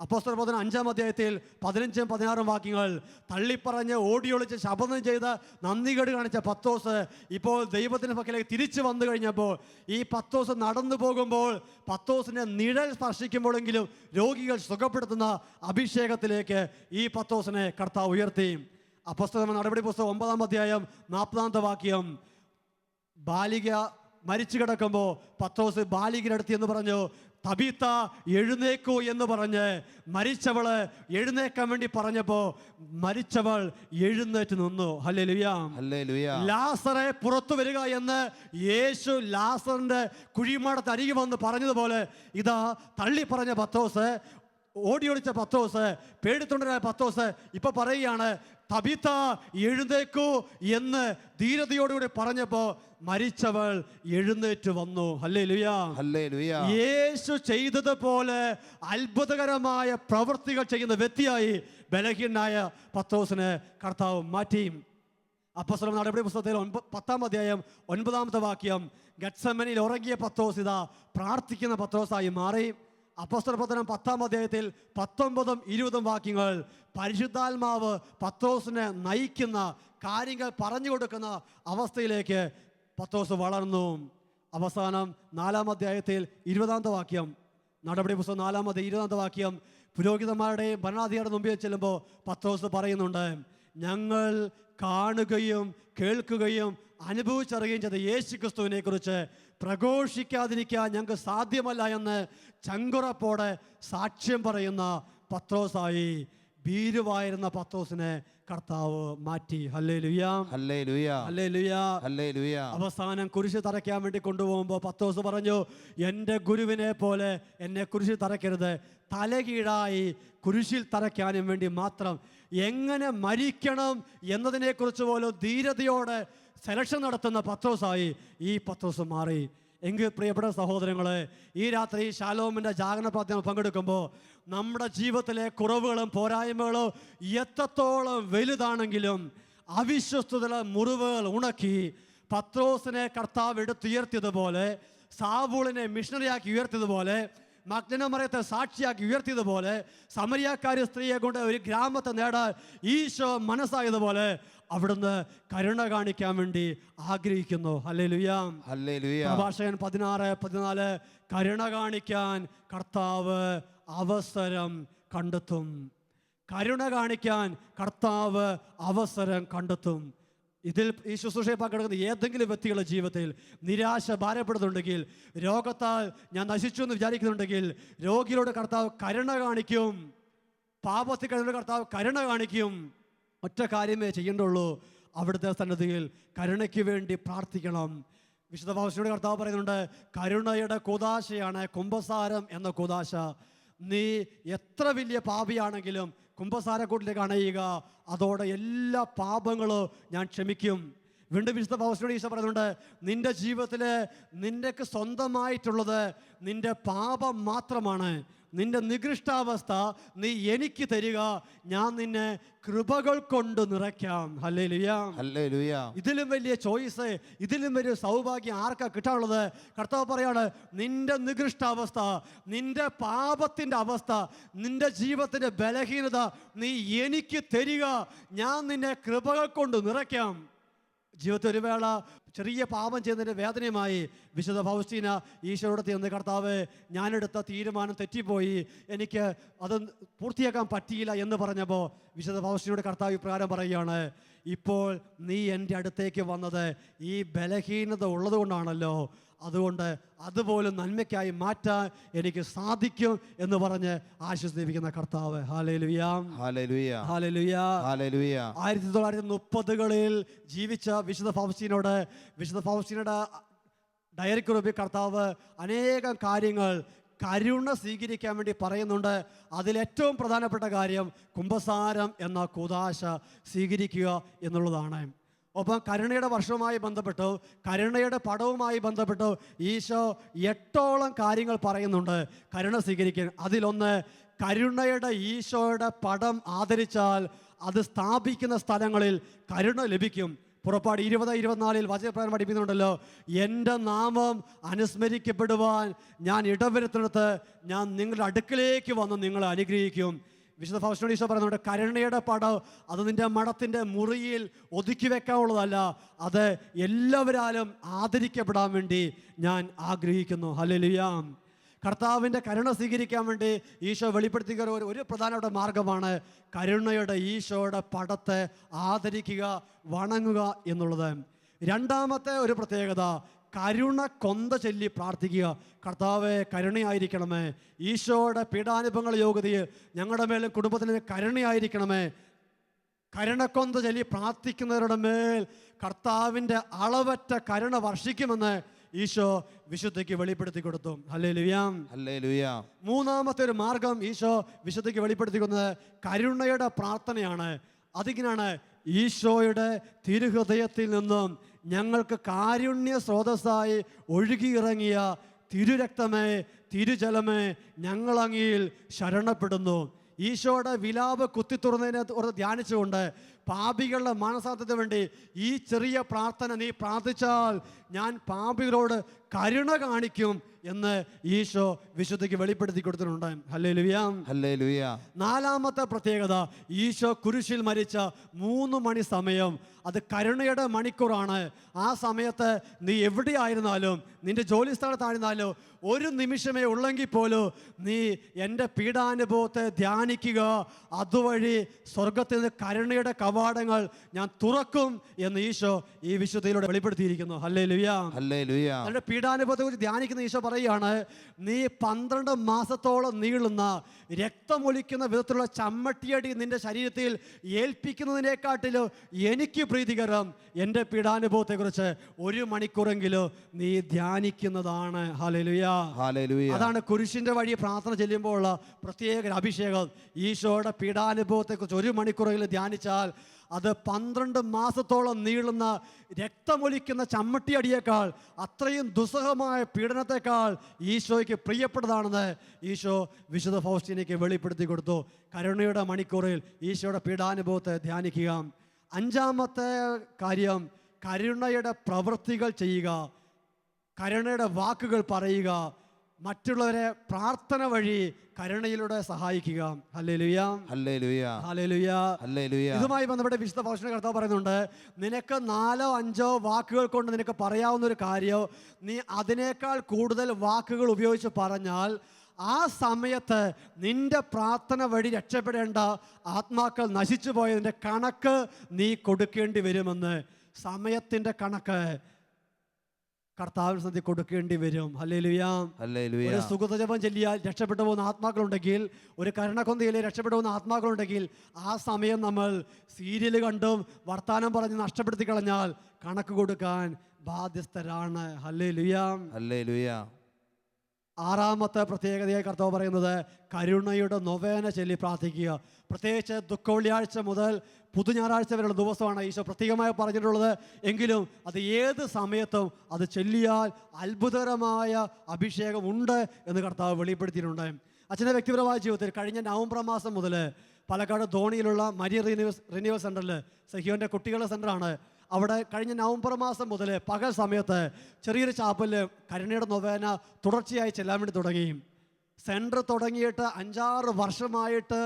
അപ്പോസ്തല പ്രവർത്തനം 5-ാം അധ്യായത്തിൽ 15-16 വാക്യങ്ങൾ തള്ളിപ്പറഞ്ഞ് ഓടിയൊളിച്ച് ശപഥം ചെയ്ത് നന്ദികേട് കാണിച്ച പത്രോസ് ഇപ്പോൾ ദൈവത്തിൻ്റെ പക്കലേക്ക് തിരിച്ചു വന്നു കഴിഞ്ഞപ്പോൾ ഈ പത്രോസ് നടന്നു പോകുമ്പോൾ പത്രോസിൻ്റെ നിഴൽ സ്പർശിക്കുമ്പോഴെങ്കിലും രോഗികൾ സുഖപ്പെടുത്തുന്ന അഭിഷേകത്തിലേക്ക് ഈ പത്രോസിനെ കർത്താവ് ഉയർത്തി. അപ്പോസ്തല നടപടി പുസ്തകം 9-ാം അധ്യായം 40-ാമത്തെ വാക്യം, ബാലിക മരിച്ചു കിടക്കുമ്പോൾ പത്രോസ് ബാലികരടുത്ത് എന്ന് പറഞ്ഞു, തബീത്ത എഴുന്നേക്കൂ എന്ന് പറഞ്ഞ് മരിച്ചവള് എഴുന്നേക്കാൻ വേണ്ടി പറഞ്ഞപ്പോൾ മരിച്ചവൾ എഴുന്നേറ്റ് നിന്നു. ഹല്ലേലൂയ. ഹല്ലേലൂയ. ലാസറെ പുറത്തു വരിക എന്ന് യേശു ലാസറിന്റെ കുഴിമാടത്ത് അരികെ വന്ന് പറഞ്ഞതുപോലെ ഇതാ തള്ളി പറഞ്ഞ പത്രോസ്, ഓടിയൊളിച്ച പത്രോസ്, പേടിത്തൊണ്ടനായ പത്രോസ് ഇപ്പൊ പറയുകയാണ്, തബീത്ത എഴുന്നേക്കൂ എന്ന് ധീരതയോടുകൂടി പറഞ്ഞപ്പോ മരിച്ചവൾ എഴുന്നേറ്റ് വന്നു. ഹല്ലേലൂയ. ഹല്ലേലൂയ. യേശു ചെയ്തതുപോലെ അത്ഭുതകരമായ പ്രവൃത്തികൾ ചെയ്യുന്ന വ്യക്തിയായി ബലഹീനായ പത്രോസിനെ കർത്താവ് മാറ്റി. അപ്പോസ്തല നടപടി പുസ്തകത്തിൽ 10-ാം അധ്യായം 9-ാമത്തെ വാക്യം, ഗത്സമനിൽ ഉറങ്ങിയ പത്രോസ് ഇതാ പ്രാർത്ഥിക്കുന്ന പത്രോസായി മാറി. അപ്പോസ്തല പ്രവർത്തനം 10-ാം അധ്യായത്തിൽ 19-20 വാക്യങ്ങൾ പരിശുദ്ധാത്മാവ് പത്രോസിനെ നയിക്കുന്ന കാര്യങ്ങൾ പറഞ്ഞു കൊടുക്കുന്ന അവസ്ഥയിലേക്ക് പത്രോസ് വളർന്നു. അവസാനം 4-ാം അധ്യായത്തിൽ 20-ാമത്തെ വാക്യം, നടപടി പുസ്തകം 4-ാം അധ്യായം 20-ാമത്തെ വാക്യം, പുരോഹിതന്മാരുടെയും ഭരണാധികാരിയുടെ മുമ്പിൽ ചെല്ലുമ്പോൾ പത്രോസ് പറയുന്നുണ്ട്, ഞങ്ങൾ കാണുകയും കേൾക്കുകയും അനുഭവിച്ചറിയുകയും ചെയ്ത യേശു ക്രിസ്തുവിനെ കുറിച്ച് പ്രഘോഷിക്കാതിരിക്കാൻ ഞങ്ങൾക്ക് സാധ്യമല്ല എന്ന് ചങ്കുറപ്പോടെ സാക്ഷ്യം പറയുന്ന പത്രോസായി ഭീരുവായിരുന്ന പത്രോസിനെ കർത്താവ് മാറ്റി. ഹല്ലേലൂയ. ഹല്ലേലൂയ. ഹല്ലേലൂയ. ഹല്ലേലൂയ. അവസാനം കുരിശ് തറയ്ക്കാൻ വേണ്ടി കൊണ്ടുപോകുമ്പോൾ പത്രോസ് പറഞ്ഞു, എൻ്റെ ഗുരുവിനെ പോലെ എന്നെ കുരിശിൽ തറയ്ക്കരുത്, തലകീഴായി കുരിശിൽ തറയ്ക്കാനും വേണ്ടി മാത്രം എങ്ങനെ മരിക്കണം എന്നതിനെക്കുറിച്ച് പോലും ധീരതയോടെ സെലക്ഷൻ നടത്തുന്ന പത്രോസായി ഈ പത്രോസ് മാറി. എങ്കിൽ പ്രിയപ്പെട്ട സഹോദരങ്ങളെ, ഈ രാത്രി ശാലോമിൻ്റെ ജാഗരണ പ്രാർത്ഥന പങ്കെടുക്കുമ്പോൾ നമ്മുടെ ജീവിതത്തിലെ കുറവുകളും പോരായ്മകളും എത്രത്തോളം വലുതാണെങ്കിലും അവിശ്വസ്തതയുടെ മുറിവുകൾ ഉണക്കി പത്രോസിനെ കർത്താവ് എടുത്തുയർത്തിയതുപോലെ, സാവൂളിനെ മിഷണറിയാക്കി ഉയർത്തിയതുപോലെ, മഗ്ദലമറിയത്തെ സാക്ഷിയാക്കി ഉയർത്തിയതുപോലെ, സമരിയാക്കാരി സ്ത്രീയെ കൊണ്ട് ഒരു ഗ്രാമത്തെ നേടാൻ ഈശോ മനസ്സായതുപോലെ അവിടുന്ന് കരുണ കാണിക്കാൻ വേണ്ടി ആഗ്രഹിക്കുന്നു. ഹല്ലേലൂയ. ഹല്ലേലൂയ. പ്രഭാഷകൻ 16-14, കരുണ കാണിക്കാൻ കർത്താവ് അവസരം കണ്ടെത്തും. കരുണ കാണിക്കാൻ കർത്താവ് അവസരം കണ്ടെത്തും. ഇതിൽ ഈ ശുശ്രൂഷയെ പങ്കെടുക്കുന്ന ഏതെങ്കിലും വ്യക്തികളുടെ ജീവിതത്തിൽ നിരാശ ഭാരപ്പെടുന്നുണ്ടെങ്കിൽ, രോഗത്താൽ ഞാൻ നശിച്ചു എന്ന് വിചാരിക്കുന്നുണ്ടെങ്കിൽ, രോഗിയോട് കർത്താവ് കരുണ കാണിക്കും. പാപത്തിൽ കഴിയുന്ന കർത്താവ് കരുണ കാണിക്കും. ഒറ്റ കാര്യമേ ചെയ്യേണ്ടുള്ളൂ, അവിടുത്തെ സന്നിധിയിൽ കരുണയ്ക്ക് വേണ്ടി പ്രാർത്ഥിക്കണം. വിശുദ്ധ പൗലോസിനോട് കർത്താവ് പറയുന്നുണ്ട്, കരുണയുടെ കൂദാശയാണ് കുമ്പസാരം എന്ന കൂദാശ. നീ എത്ര വലിയ പാപിയാണെങ്കിലും കുമ്പസാരക്കൂട്ടിലേക്ക് അണയുക, അതോടെ എല്ലാ പാപങ്ങളും ഞാൻ ക്ഷമിക്കും. വീണ്ടും വിശുദ്ധ പൗലോസിനോട് ഈശോ പറയുന്നുണ്ട്, നിന്റെ ജീവിതത്തിൽ നിനക്ക് സ്വന്തമായിട്ടുള്ളത് നിന്റെ പാപം മാത്രമാണ്. നിന്റെ നികൃഷ്ടാവസ്ഥ നീ എനിക്ക് തരിക, ഞാൻ നിന്നെ കൃപകൾ കൊണ്ട് നിറയ്ക്കാം. ഹല്ലേലൂയ. ഹല്ലേലൂയ. ഇതിലും വലിയ ചോയ്സ്, ഇതിലും വലിയ സൗഭാഗ്യം ആർക്കാ കിട്ടാനുള്ളത്? കർത്താവ് പറയാണ്, നിന്റെ നികൃഷ്ടാവസ്ഥ, നിന്റെ പാപത്തിൻ്റെ അവസ്ഥ, നിന്റെ ജീവിതത്തിൻ്റെ ബലഹീനത നീ എനിക്ക് തരിക, ഞാൻ നിന്നെ കൃപകൾ കൊണ്ട് നിറയ്ക്കാം. ജീവിതത്തിൽ ഒരു വേള ചെറിയ പാപം ചെയ്യുന്നതിൻ്റെ വേദനയുമായി വിശുദ്ധ ഫൗസ്റ്റീന ഈശോയോട് ചെന്ന്, കർത്താവ് ഞാനെടുത്ത തീരുമാനം തെറ്റിപ്പോയി, എനിക്ക് അത് പൂർത്തിയാക്കാൻ പറ്റിയില്ല എന്ന് പറഞ്ഞപ്പോൾ വിശുദ്ധ ഫൗസ്റ്റീനോട് കർത്താവ് ഇപ്രകാരം പറയുകയാണ്, ഇപ്പോൾ നീ എൻ്റെ അടുത്തേക്ക് വന്നത് ഈ ബലഹീനത ഉള്ളത് കൊണ്ടാണല്ലോ, അതുകൊണ്ട് അതുപോലും നന്മയ്ക്കായി മാറ്റാൻ എനിക്ക് സാധിക്കും എന്ന് പറഞ്ഞ് ആശ്വസിപ്പിക്കുന്ന കർത്താവ്. ഹല്ലേലൂയ. ഹല്ലേലൂയ. ഹല്ലേലൂയ. ഹല്ലേലൂയ. 1930-കളിൽ ജീവിച്ച വിശുദ്ധ ഫൗസ്റ്റീനയുടെ ഡയറി കുറിപ്പിൽ കർത്താവ് അനേകം കാര്യങ്ങൾ കരുണ സ്വീകരിക്കാൻ വേണ്ടി പറയുന്നുണ്ട്. അതിലേറ്റവും പ്രധാനപ്പെട്ട കാര്യം കുമ്പസാരം എന്ന കൂദാശ സ്വീകരിക്കുക എന്നുള്ളതാണ്. ഒപ്പം കരുണയുടെ വർഷവുമായി ബന്ധപ്പെട്ടു, കരുണയുടെ പടവുമായി ബന്ധപ്പെട്ടു ഈശോ 8ഓളം കാര്യങ്ങൾ പറയുന്നുണ്ട് കരുണ സ്വീകരിക്കാൻ. അതിലൊന്ന്, കരുണയുടെ ഈശോയുടെ പടം ആദരിച്ചാൽ അത് സ്ഥാപിക്കുന്ന സ്ഥലങ്ങളിൽ കരുണ ലഭിക്കും. പുറപ്പാട് 20:24 വചനപ്രകാരം പഠിപ്പിക്കുന്നുണ്ടല്ലോ, എൻ്റെ നാമം അനുസ്മരിക്കപ്പെടുവാൻ ഞാൻ ഇടവരുത്തിനടുത്ത് ഞാൻ നിങ്ങളുടെ അടുക്കിലേക്ക് വന്ന് നിങ്ങളെ അനുഗ്രഹിക്കും. വിശുദ്ധ ഫൗസ്റ്റീൻ ഈശോ പറയുന്നുണ്ട്, കരുണയുടെ പടം അത് നിന്റെ മഠത്തിൻ്റെ മുറിയിൽ ഒതുക്കി വെക്കാനുള്ളതല്ല, അത് എല്ലാവരാലും ആദരിക്കപ്പെടാൻ വേണ്ടി ഞാൻ ആഗ്രഹിക്കുന്നു. ഹല്ലേലൂയ. കർത്താവിൻ്റെ കരുണ സ്വീകരിക്കാൻ വേണ്ടി ഈശോ വെളിപ്പെടുത്തിയ ഒരു പ്രധാനപ്പെട്ട മാർഗമാണ് കരുണയുടെ ഈശോയുടെ പടത്തെ ആദരിക്കുക, വണങ്ങുക എന്നുള്ളത്. രണ്ടാമത്തെ ഒരു പ്രത്യേകത, കരുണ കൊന്ത ചൊല്ലി പ്രാർത്ഥിക്കുക. കർത്താവെ കരുണയായിരിക്കണമേ, ഈശോയുടെ പീഡാനുഭവങ്ങൾ യോഗ്യതയിൽ ഞങ്ങളുടെ മേലും കുടുംബത്തിനും കരുണയായിരിക്കണമേ. കരുണക്കൊന്ത ചൊല്ലി പ്രാർത്ഥിക്കുന്നവരുടെ മേൽ കർത്താവിൻ്റെ അളവറ്റ കരുണ വർഷിക്കുമെന്ന് ഈശോ വിശുദ്ധയ്ക്ക് വെളിപ്പെടുത്തി കൊടുത്തു. ഹല്ലേലൂയ. ഹല്ലേലൂയ. മൂന്നാമത്തെ ഒരു മാർഗം ഈശോ വിശുദ്ധയ്ക്ക് വെളിപ്പെടുത്തിക്കുന്നത് കരുണയുടെ പ്രാർത്ഥനയാണ്. അതിങ്ങനെയാണ്, ഈശോയുടെ തിരുഹൃദയത്തിൽ നിന്നും ഞങ്ങൾക്ക് കാരുണ്യ സ്രോതസ്സായി ഒഴുകിയിറങ്ങിയ തിരുരക്തമേ, തിരുജലമേ, ഞങ്ങളങ്ങിൽ ശരണപ്പെടുന്നു. ഈശോയുടെ വിലാപ കുത്തിത്തുറന്നതിനെ ധ്യാനിച്ചുകൊണ്ട് പാപികളുടെ മാനസാന്തരത്തിന് വേണ്ടി ഈ ചെറിയ പ്രാർത്ഥന നീ പ്രാർത്ഥിച്ചാൽ ഞാൻ പാപികളോട് കരുണ കാണിക്കും എന്ന് ഈശോ വിശുദ്ധയ്ക്ക് വെളിപ്പെടുത്തി കൊടുത്തിട്ടുണ്ട്. ഹല്ലേലൂയ. ഹല്ലേലൂയ. നാലാമത്തെ പ്രത്യേകത, ഈശോ കുരിശിൽ മരിച്ച 3 മണി സമയം അത് കരുണയുടെ മണിക്കൂറാണ്. ആ സമയത്ത് നീ എവിടെയായിരുന്നാലും, നിന്റെ ജോലി സ്ഥലത്തായിരുന്നാലും, ഒരു നിമിഷമേ ഉള്ളെങ്കിൽ പോലും നീ എൻ്റെ പീഡാനുഭവത്തെ ധ്യാനിക്കുക. അതുവഴി സ്വർഗത്തിൽ നിന്ന് കരുണയുടെ കവാടങ്ങൾ ഞാൻ തുറക്കും എന്ന് ഈശോ ഈ വിശുദ്ധയിലൂടെ വെളിപ്പെടുത്തിയിരിക്കുന്നു. ഹല്ലേലൂയ. ഹല്ലേലൂയ. അതിൻ്റെ പീഡാനുഭവത്തെ കുറിച്ച് ധ്യാനിക്കുന്ന ഈശോ പറയുകയാണ്, നീ 12 മാസത്തോളം നീളുന്ന രക്തമൊലിക്കുന്ന വിധത്തിലുള്ള ചമ്മട്ടിയടി നിന്റെ ശരീരത്തിൽ ഏൽപ്പിക്കുന്നതിനെക്കാട്ടിലും എനിക്ക് പ്രീതികരം എൻ്റെ പീഡാനുഭവത്തെക്കുറിച്ച് 1 മണിക്കൂറെങ്കിലും നീ ധ്യാനിക്കുന്നതാണ്. ഹല്ലേലൂയ. ഹല്ലേലൂയ. അതാണ് കുരിശിൻ്റെ വഴി പ്രാർത്ഥന ചെല്ലുമ്പോൾ ഉള്ള പ്രത്യേക അഭിഷേകം. ഈശോയുടെ പീഡാനുഭവത്തെക്കുറിച്ച് 1 മണിക്കൂറെങ്കിലും ധ്യാനിച്ചാൽ അത് 12 മാസത്തോളം നീളുന്ന രക്തമൊലിക്കുന്ന ചമ്മട്ടിയടിയേക്കാൾ, അത്രയും ദുസ്സഹമായ പീഡനത്തെക്കാൾ ഈശോയ്ക്ക് പ്രിയപ്പെട്ടതാണെന്ന് ഈശോ വിശുദ്ധ ഫൗസ്റ്റീനയ്ക്ക് വെളിപ്പെടുത്തി കൊടുത്തു. കരുണയുടെ മണിക്കൂറിൽ ഈശോയുടെ പീഡാനുഭവത്തെ ധ്യാനിക്കുക. 5-മത്തെ കാര്യം, കരുണയുടെ പ്രവൃത്തികൾ ചെയ്യുക, കരുണയുടെ വാക്കുകൾ പറയുക, മറ്റുള്ളവരെ പ്രാർത്ഥന വഴി കരുണയിലൂടെ സഹായിക്കുക. ഹല്ലേലൂയ. ഹല്ലേലൂയ. ഹല്ലേലൂയ. ഹല്ലേലൂയ. ഇതുമായി ബന്ധപ്പെട്ട് വിശുദ്ധ ഫൗസ്റ്റീൻ കർത്താവ് പറയുന്നുണ്ട്, നിനക്ക് 4-5 വാക്കുകൾ കൊണ്ട് നിനക്ക് പറയാവുന്ന ഒരു കാര്യം നീ അതിനേക്കാൾ കൂടുതൽ വാക്കുകൾ ഉപയോഗിച്ച് പറഞ്ഞാൽ ആ സമയത്ത് നിന്റെ പ്രാർത്ഥന വഴി രക്ഷപ്പെടേണ്ട ആത്മാക്കൾ നശിച്ചു പോയതിൻ്റെ കണക്ക് നീ കൊടുക്കേണ്ടി വരുമെന്ന്. സമയത്തിൻ്റെ കണക്ക് കർത്താവിന് സന്ധി കൊടുക്കേണ്ടി വരും. ഹല്ലേലൂയ. ഹല്ലേലൂയ. ഒരു സുഗതജപം ചൊല്ലിയാൽ രക്ഷപ്പെട്ടു പോകുന്ന ആത്മാക്കളുണ്ടെങ്കിൽ, ഒരു കരുണക്കൊന്തയിലെ രക്ഷപ്പെട്ടു പോകുന്ന ആത്മാക്കളുണ്ടെങ്കിൽ, ആ സമയം നമ്മൾ സീരിയൽ കണ്ടും വർത്താനം പറഞ്ഞ് നഷ്ടപ്പെടുത്തി കളഞ്ഞാൽ കണക്ക് കൊടുക്കാൻ ബാധ്യസ്ഥരാണ്. ഹല്ലേലൂയ. ഹല്ലേലൂയ. 6-മത്തെ പ്രത്യേകതയായി കർത്താവ് പറയുന്നത് കരുണയുടെ നൊവേന ചൊല്ലി പ്രാർത്ഥിക്കുക. പ്രത്യേകിച്ച് ദുഃഖവെള്ളിയാഴ്ച മുതൽ പുതുഞായറാഴ്ച വരെയുള്ള ദിവസമാണ് ഈശോ പ്രത്യേകമായി പറഞ്ഞിട്ടുള്ളത്. എങ്കിലും അത് ഏത് സമയത്തും അത് ചൊല്ലിയാൽ അത്ഭുതകരമായ അഭിഷേകം ഉണ്ട് എന്ന് കർത്താവ് വെളിപ്പെടുത്തിയിട്ടുണ്ട്. അച്ഛൻ്റെ വ്യക്തിപരമായ ജീവിതത്തിൽ കഴിഞ്ഞ നവംബർ മാസം മുതൽ പാലക്കാട് ധോണിയിലുള്ള മരിയ റിന്യൂവൽ സെൻ്ററിൽ, സഹിയോൻ്റെ കുട്ടികളുടെ സെൻ്ററാണ്, അവിടെ കഴിഞ്ഞ നവംബർ മാസം മുതൽ പകൽ സമയത്ത് ചെറിയൊരു ചാപ്പലിൽ കരുണയുടെ നൊവേന തുടർച്ചയായി ചെല്ലാൻ വേണ്ടി തുടങ്ങി. സെൻറ്റർ തുടങ്ങിയിട്ട് 5-6 വർഷമായിട്ട്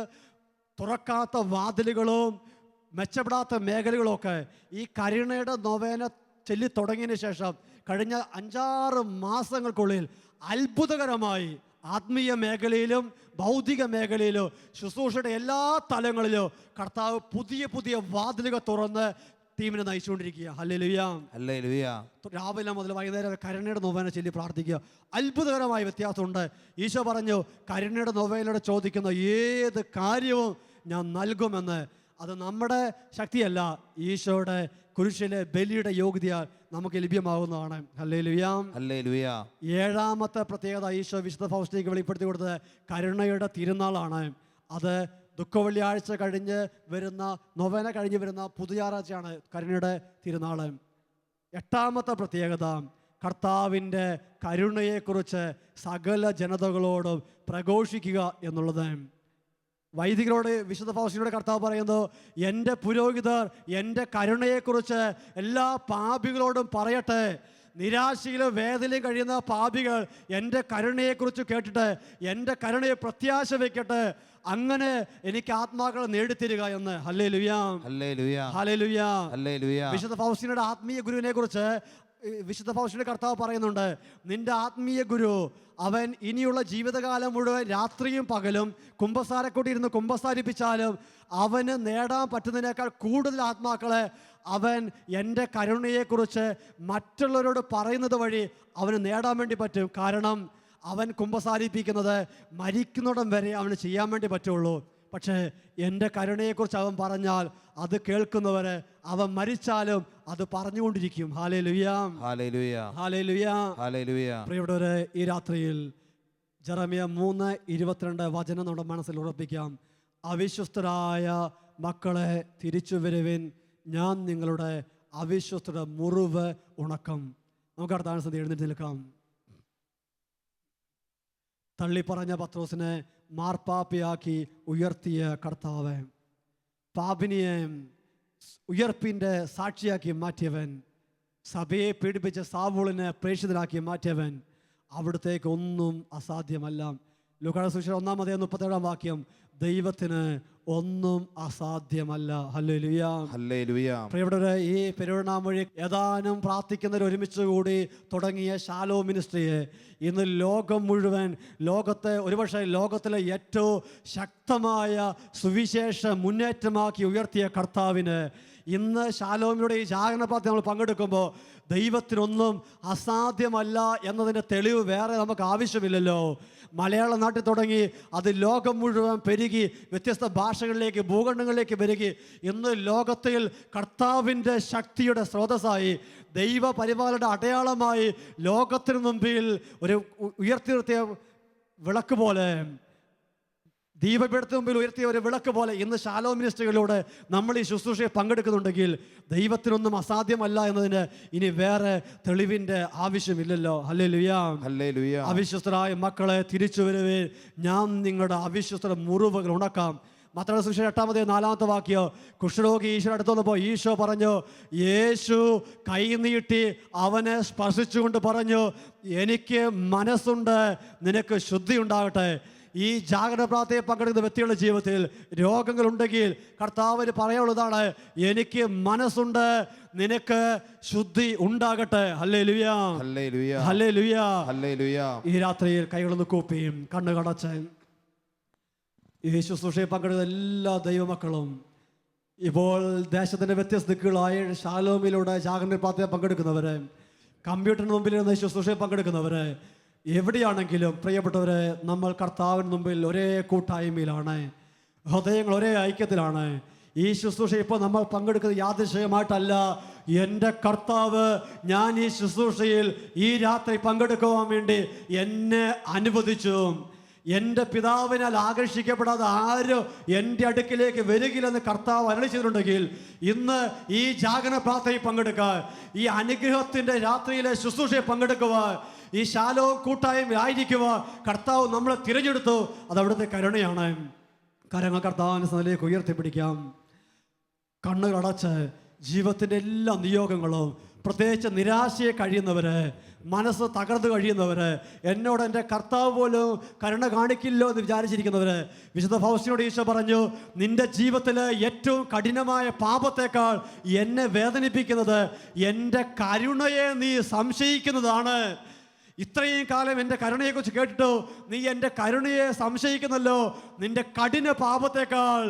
തുറക്കാത്ത വാതിലുകളും മെച്ചപ്പെടാത്ത മേഖലകളൊക്കെ ഈ കരുണയുടെ നൊവേന ചൊല്ലി തുടങ്ങിയതിന് ശേഷം കഴിഞ്ഞ 5-6 മാസങ്ങൾക്കുള്ളിൽ അത്ഭുതകരമായി ആത്മീയ മേഖലയിലും ഭൗതിക മേഖലയിലും ശുശ്രൂഷയുടെ എല്ലാ തലങ്ങളിലും കർത്താവ് പുതിയ പുതിയ വാതിലുകൾ തുറന്ന് ടീമിനെ നയിച്ചുകൊണ്ടിരിക്കുക. ഹല്ലേലൂയ. ഹല്ലേലൂയ. രാവിലെ മുതൽ വൈകുന്നേരം വരെ കരുണയുടെ നൊവേന ചൊല്ലി പ്രാർത്ഥിക്കുക. അത്ഭുതകരമായ വ്യത്യാസമുണ്ട്. ഈശോ പറഞ്ഞു, കരുണയുടെ നൊവേനയോട് ചോദിക്കുന്ന ഏത് കാര്യവും ഞാൻ നൽകുമെന്ന്. അത് നമ്മുടെ ശക്തിയല്ല, ഈശോയുടെ കുരിശിലെ ബലിയുടെ യോഗ്യതയാൽ നമുക്ക് ലഭ്യമാകുന്നതാണ്. ഹല്ലേലൂയ. ഹല്ലേലൂയ. 7-മത്തെ പ്രത്യേകത ഈശോ വിശുദ്ധ ഫൗസ്റ്റീനയ്ക്ക് വെളിപ്പെടുത്തി കൊടുത്തത് കരുണയുടെ തിരുനാളാണ്. അത് ദുഃഖവെള്ളിയാഴ്ച കഴിഞ്ഞ് വരുന്ന, നൊവേന കഴിഞ്ഞ് വരുന്ന പുതുഞായറാഴ്ചയാണ് കരുണയുടെ തിരുനാൾ. 8-മത്തെ പ്രത്യേകത, കർത്താവിൻ്റെ കരുണയെക്കുറിച്ച് സകല ജനതകളോടും പ്രഘോഷിക്കുക എന്നുള്ളത്. വൈദികരോട് വിശുദ്ധ ഫൗസ്റ്റിനോട് കർത്താവ് പറയുന്നു, എൻ്റെ പുരോഹിതർ എൻ്റെ കരുണയെക്കുറിച്ച് എല്ലാ പാപികളോടും പറയട്ടെ. നിരാശയിലും വേദനയിലും കഴിയുന്ന പാപികൾ എൻ്റെ കരുണയെക്കുറിച്ച് കേട്ടിട്ട് എൻ്റെ കരുണയെ പ്രത്യാശ വയ്ക്കട്ടെ. അങ്ങനെ എനിക്ക് ആത്മാക്കളെ നേടിത്തരിക എന്ന്. ഹല്ലേലൂയാ, ഹല്ലേലൂയ, ഹല്ലേലൂയാ. ഹല്ലേലൂയ. വിശുദ്ധ ഫൗസ്റ്റിനയുടെ ആത്മീയ ഗുരുവിനെ കുറിച്ച് വിശുദ്ധ ഫൗസ്റ്റിന്റെ കർത്താവ് പറയുന്നുണ്ട്, നിന്റെ ആത്മീയ ഗുരു അവൻ ഇനിയുള്ള ജീവിതകാലം മുഴുവൻ രാത്രിയും പകലും കുമ്പസാരക്കൂട്ടിയിരുന്ന് കുമ്പസാരിപ്പിച്ചാലും അവന് നേടാൻ പറ്റുന്നതിനേക്കാൾ കൂടുതൽ ആത്മാക്കളെ അവൻ എൻ്റെ കരുണയെക്കുറിച്ച് മറ്റുള്ളവരോട് പറയുന്നത് വഴി അവന് നേടാൻ വേണ്ടി പറ്റും. കാരണം അവൻ കുമ്പസാരിപ്പിക്കുന്നത് മരിക്കുന്നിടം വരെ അവന് ചെയ്യാൻ വേണ്ടി പറ്റുള്ളൂ. പക്ഷേ എൻ്റെ കരുണയെക്കുറിച്ച് അവൻ പറഞ്ഞാൽ അത് കേൾക്കുന്നവര് അവൻ മരിച്ചാലും അത് പറഞ്ഞുകൊണ്ടിരിക്കും. ഹല്ലേലൂയ, ഹല്ലേലൂയ, ഹല്ലേലൂയ, ഹല്ലേലൂയ. പ്രിയപ്പെട്ടവരെ, ഈ രാത്രിയിൽ ജെറമ്യ 3:22 വചനം നമ്മുടെ മനസ്സിൽ ഉറപ്പിക്കാം. അവിശ്വസ്തരായ മക്കളെ തിരിച്ചു വരുവിൻ, ഞാൻ നിങ്ങളുടെ അവിശ്വസ്തരുടെ മുറിവ് ഉണക്കം. നമുക്ക് അടുത്ത ആൻസർ എഴുന്നേറ്റ് നിൽക്കാം. തള്ളിപ്പറഞ്ഞ പത്രോസിനെ മാർപ്പാപ്പിയാക്കി ഉയർത്തിയ കർത്താവ്, പാപിനിയെ ഉയർപ്പിൻ്റെ സാക്ഷിയാക്കി മാറ്റിയവൻ, സഭയെ പീഡിപ്പിച്ച സാവൂളിനെ പ്രേക്ഷിതനാക്കി മാറ്റിയവൻ, അവിടത്തേക്ക് ഒന്നും അസാധ്യമല്ല. ലൂക്കായുടെ സുവിശേഷം 1:37 വാക്യം, ദൈവത്തിന് ഒന്നും അസാധ്യമല്ല. Hallelujah, hallelujah. പ്രിയപ്പെട്ടവരെ, ഈ പെരുന്നാൾ വഴി ഏതാനും പ്രാർത്ഥിക്കുന്നവർ ഒരുമിച്ച് കൂടി തുടങ്ങിയ ഷാലോ മിനിസ്ട്രിയെ ഇന്ന് ലോകം മുഴുവൻ, ഒരുപക്ഷെ ലോകത്തിലെ ഏറ്റവും ശക്തമായ സുവിശേഷ മുന്നേറ്റമാക്കി ഉയർത്തിയ കർത്താവിന് ഇന്ന് ഷാലോമിലൂടെ ഈ ജാഗരണ പ്രാർത്ഥന നമ്മൾ പങ്കെടുക്കുമ്പോൾ ദൈവത്തിനൊന്നും അസാധ്യമല്ല എന്നതിൻ്റെ തെളിവ് വേറെ നമുക്ക് ആവശ്യമില്ലല്ലോ. മലയാള നാട്ടിൽ തുടങ്ങി അത് ലോകം മുഴുവൻ പെരുകി വ്യത്യസ്ത ഭാഷകളിലേക്ക്, ഭൂഖണ്ഡങ്ങളിലേക്ക് പെരുകി ഇന്ന് ലോകത്തിൽ കർത്താവിൻ്റെ ശക്തിയുടെ സ്രോതസ്സായി, ദൈവ പരിപാലനയുടെ അടയാളമായി ലോകത്തിന് മുമ്പിൽ ഒരു ഉയർത്തി നിർത്തിയ വിളക്ക് പോലെ, ദീപപീഠത്തിന് മുമ്പിൽ ഉയർത്തിയ ഒരു വിളക്ക് പോലെ ഇന്ന് ഷാലോ മിനിസ്ട്രികളിലൂടെ നമ്മൾ ഈ ശുശ്രൂഷയെ പങ്കെടുക്കുന്നുണ്ടെങ്കിൽ ദൈവത്തിനൊന്നും അസാധ്യമല്ല എന്നതിന് ഇനി വേറെ തെളിവിൻ്റെ ആവശ്യമില്ലല്ലോ. Hallelujah, hallelujah. അവിശ്വസ്തരായ മക്കളെ തിരിച്ചു വരുവേ, ഞാൻ നിങ്ങളുടെ അവിശ്വസ്തര മുറിവുകൾ ഉണക്കാം. മത്തായിയുടെ സുവിശേഷം 8:4 വാക്യം, കുഷ്ഠരോഗി ഈശോ അടുത്ത് വന്നപ്പോൾ ഈശോ പറഞ്ഞു, യേശു കൈ നീട്ടി അവനെ സ്പർശിച്ചുകൊണ്ട് പറഞ്ഞു, എനിക്ക് മനസ്സുണ്ട്, നിനക്ക് ശുദ്ധി ഉണ്ടാകട്ടെ. ഈ ജാഗരണ പ്രാർത്ഥനയെ പങ്കെടുക്കുന്ന വ്യക്തികളുടെ ജീവിതത്തിൽ രോഗങ്ങളുണ്ടെങ്കിൽ കർത്താവിന് പറയാനുള്ളതാണ്, എനിക്ക് മനസ്സുണ്ട്, നിനക്ക് ശുദ്ധി ഉണ്ടാകട്ടെ. ഹല്ലേലൂയ, ഹല്ലേലൂയ, ഹല്ലേലൂയ, ഹല്ലേലൂയ. ഈ രാത്രിയിൽ കൈകളൊന്ന് കൂപ്പിയും കണ്ണുകടച്ച് ഈ ശുശ്രൂഷയെ പങ്കെടുക്കുന്ന എല്ലാ ദൈവമക്കളും, ഇപ്പോൾ ദേശത്തിൻ്റെ വ്യത്യസ്ത ദിക്കുകളായ ഷാലോമിലൂടെ ജാഗരണ പ്രാർത്ഥനയെ പങ്കെടുക്കുന്നവര്, കമ്പ്യൂട്ടറിന് മുമ്പിൽ ഇരുന്ന ശുശ്രൂഷയെ പങ്കെടുക്കുന്നവര്, എവിടെയാണെങ്കിലും പ്രിയപ്പെട്ടവരെ, നമ്മൾ കർത്താവിന് മുമ്പിൽ ഒരേ കൂട്ടായ്മയിലാണ്, ഹൃദയങ്ങൾ ഒരേ ഐക്യത്തിലാണ്. ഈ ശുശ്രൂഷ ഇപ്പോൾ നമ്മൾ പങ്കെടുക്കുന്നത് യാദൃശ്ചികമായിട്ടല്ല. എൻ്റെ കർത്താവ് ഞാൻ ഈ ശുശ്രൂഷയിൽ ഈ രാത്രി പങ്കെടുക്കുവാൻ വേണ്ടി എന്നെ അനുവദിച്ചു. എൻ്റെ പിതാവിനാൽ ആകർഷിക്കപ്പെടാതെ ആരും എൻ്റെ അടുക്കിലേക്ക് വരികില്ലെന്ന് കർത്താവ് അരുളി ചെയ്തിട്ടുണ്ടെങ്കിൽ ഇന്ന് ഈ ജാഗരണ പ്രാർത്ഥനയിൽ പങ്കെടുക്കാൻ, ഈ അനുഗ്രഹത്തിൻ്റെ രാത്രിയിലെ ശുശ്രൂഷയെ പങ്കെടുക്കുവാൻ, ഈ ശാലോ കൂട്ടായ്മ ആയിരിക്കുക കർത്താവ് നമ്മളെ തിരഞ്ഞെടുത്തു. അത് അവിടുത്തെ കരുണയാണ്. കരങ്ങൾ കർത്താവിൻ്റെ സന്നിധിയിലേക്ക് ഉയർത്തിപ്പിടിക്കാം. കണ്ണുകളടച്ച് ജീവിതത്തിൻ്റെ എല്ലാ നിയോഗങ്ങളും, പ്രത്യേകിച്ച് നിരാശയെ കഴിയുന്നവര്, മനസ്സ് തകർന്നു കഴിയുന്നവര്, എന്നോട് എൻ്റെ കർത്താവ് പോലും കരുണ കാണിക്കില്ലോ എന്ന് വിചാരിച്ചിരിക്കുന്നവര്, വിശുദ്ധ ഫൗസ്റ്റിനോട് ഈശോ പറഞ്ഞു, നിന്റെ ജീവിതത്തിലെ ഏറ്റവും കഠിനമായ പാപത്തേക്കാൾ എന്നെ വേദനിപ്പിക്കുന്നത് എൻ്റെ കരുണയെ നീ സംശയിക്കുന്നതാണ്. ഇത്രയും കാലം എൻ്റെ കരുണയെക്കുറിച്ച് കേട്ടിട്ടോ നീ എൻ്റെ കരുണയെ സംശയിക്കുന്നല്ലോ. നിന്റെ കഠിന പാപത്തേക്കാൾ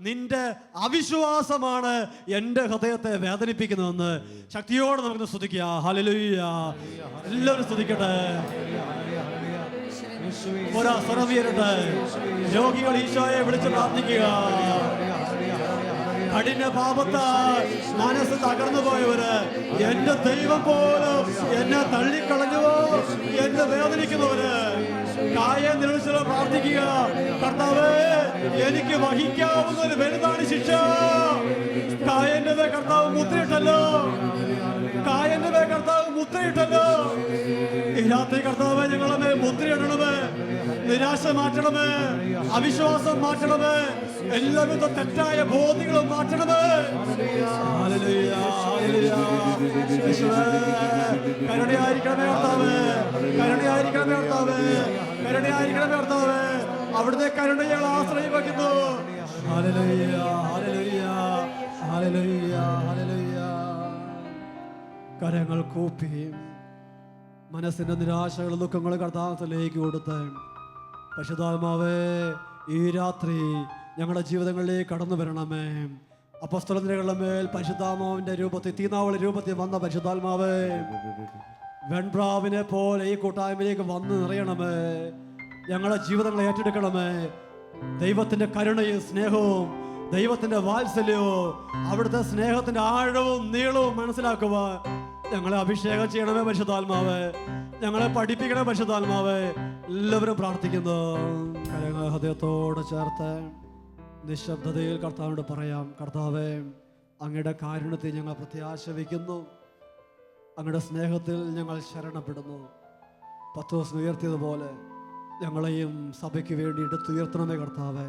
നിന്റെ അവിശ്വാസമാണ് എൻ്റെ ഹൃദയത്തെ വേദനിപ്പിക്കുന്നതെന്ന് ശക്തിയോടെ നമുക്ക് സ്തുതിക്കുക. ഹല്ലേലൂയ, എല്ലാവരും സ്തുതിക്കട്ടെ. സ്വരം ഉയരട്ടെ. രോഗികൾ ഈശോയെ വിളിച്ച് പ്രാർത്ഥിക്കുക. കഠിന പാപത്താൽ മനസ്സ് തകർന്നു പോയവര്, എന്റെ ദൈവം പോലും എന്നെ തള്ളിക്കളഞ്ഞുവോ എന്ന് വേദനിക്കുന്നവര്, കായം നിരസിച്ച് പ്രാർത്ഥിക്കുക. കർത്താവേ, എനിക്ക് വഹിക്കാവുന്ന ഒരു വലുതാണ് ശിക്ഷ. കായന്റെ കർത്താവ് മുദ്രയിട്ടല്ലോ. കായന്റെ കർത്താവ് കർത്താവ് മുദ്രയിട്ടല്ലോ. ഈ രാത്രി കർത്താവ് ഞങ്ങളുടെ മേൽ മുദ്രയിടണമേ. നിരാശ മാറ്റണമേ, അവിശ്വാസം മാറ്റണമേ, എല്ലാവിധ തെറ്റായ ബോധ്യങ്ങളും മാറ്റണമേ. ഹല്ലേലൂയ, ഹല്ലേലൂയ. യേശുവേ, കരുണയായിരിക്കണമേ കർത്താവേ, കരുണയായിരിക്കണമേ കർത്താവേ, കരുണയായിരിക്കണമേ കർത്താവേ. അവിടുത്തെ കരുണ ഞങ്ങൾ ആശ്രയം വയ്ക്കുന്നു. ഹല്ലേലൂയ, ഹല്ലേലൂയ, ഹല്ലേലൂയ, ഹല്ലേലൂയ. കരങ്ങൾ കൂപ്പി മനസ്സിന്റെ നിരാശകളും ദുഃഖങ്ങളും കർത്താവിലേക്ക് കൊടുത്ത് പരിശുദ്ധാത്മാവേ, ഈ രാത്രി ഞങ്ങളുടെ ജീവിതങ്ങളിലേക്ക് കടന്നു വരണമേ. അപ്പോസ്തലരുടെ മേൽ പരിശുദ്ധാത്മാവിന്റെ രൂപത്തിൽ, തീനാവളി രൂപത്തിൽ വന്ന പരിശുദ്ധാത്മാവേ, വെൺപ്രാവിനെ പോലെ ഈ കൂട്ടായ്മയിലേക്ക് വന്ന് നിറയണമേ. ഞങ്ങളുടെ ജീവിതങ്ങളെ ഏറ്റെടുക്കണമേ. ദൈവത്തിന്റെ കരുണയും സ്നേഹവും, ദൈവത്തിന്റെ വാത്സല്യവും, അവിടുത്തെ സ്നേഹത്തിന്റെ ആഴവും നീളവും മനസ്സിലാക്കുവാൻ ഞങ്ങളെ അഭിഷേകം ചെയ്യണമേ പരിശുദ്ധാത്മാവേ. ഞങ്ങളെ പഠിപ്പിക്കണേ പരിശുദ്ധാത്മാവേ. എല്ലാവരും പ്രാർത്ഥിക്കുന്നു. കരങ്ങൾ ഹൃദയത്തോട് ചേർത്ത് നിശബ്ദതയിൽ കർത്താവിനോട് പറയാം. കർത്താവേ, അങ്ങയുടെ കാരുണ്യത്തിൽ ഞങ്ങൾ പ്രത്യാശ വയ്ക്കുന്നു. അങ്ങയുടെ സ്നേഹത്തിൽ ഞങ്ങൾ ശരണപ്പെടുന്നു. പത്രോസിനെ ഉയർത്തിയതുപോലെ ഞങ്ങളെയും സഭയ്ക്ക് വേണ്ടി എടുത്തുയർത്തണമേ കർത്താവേ.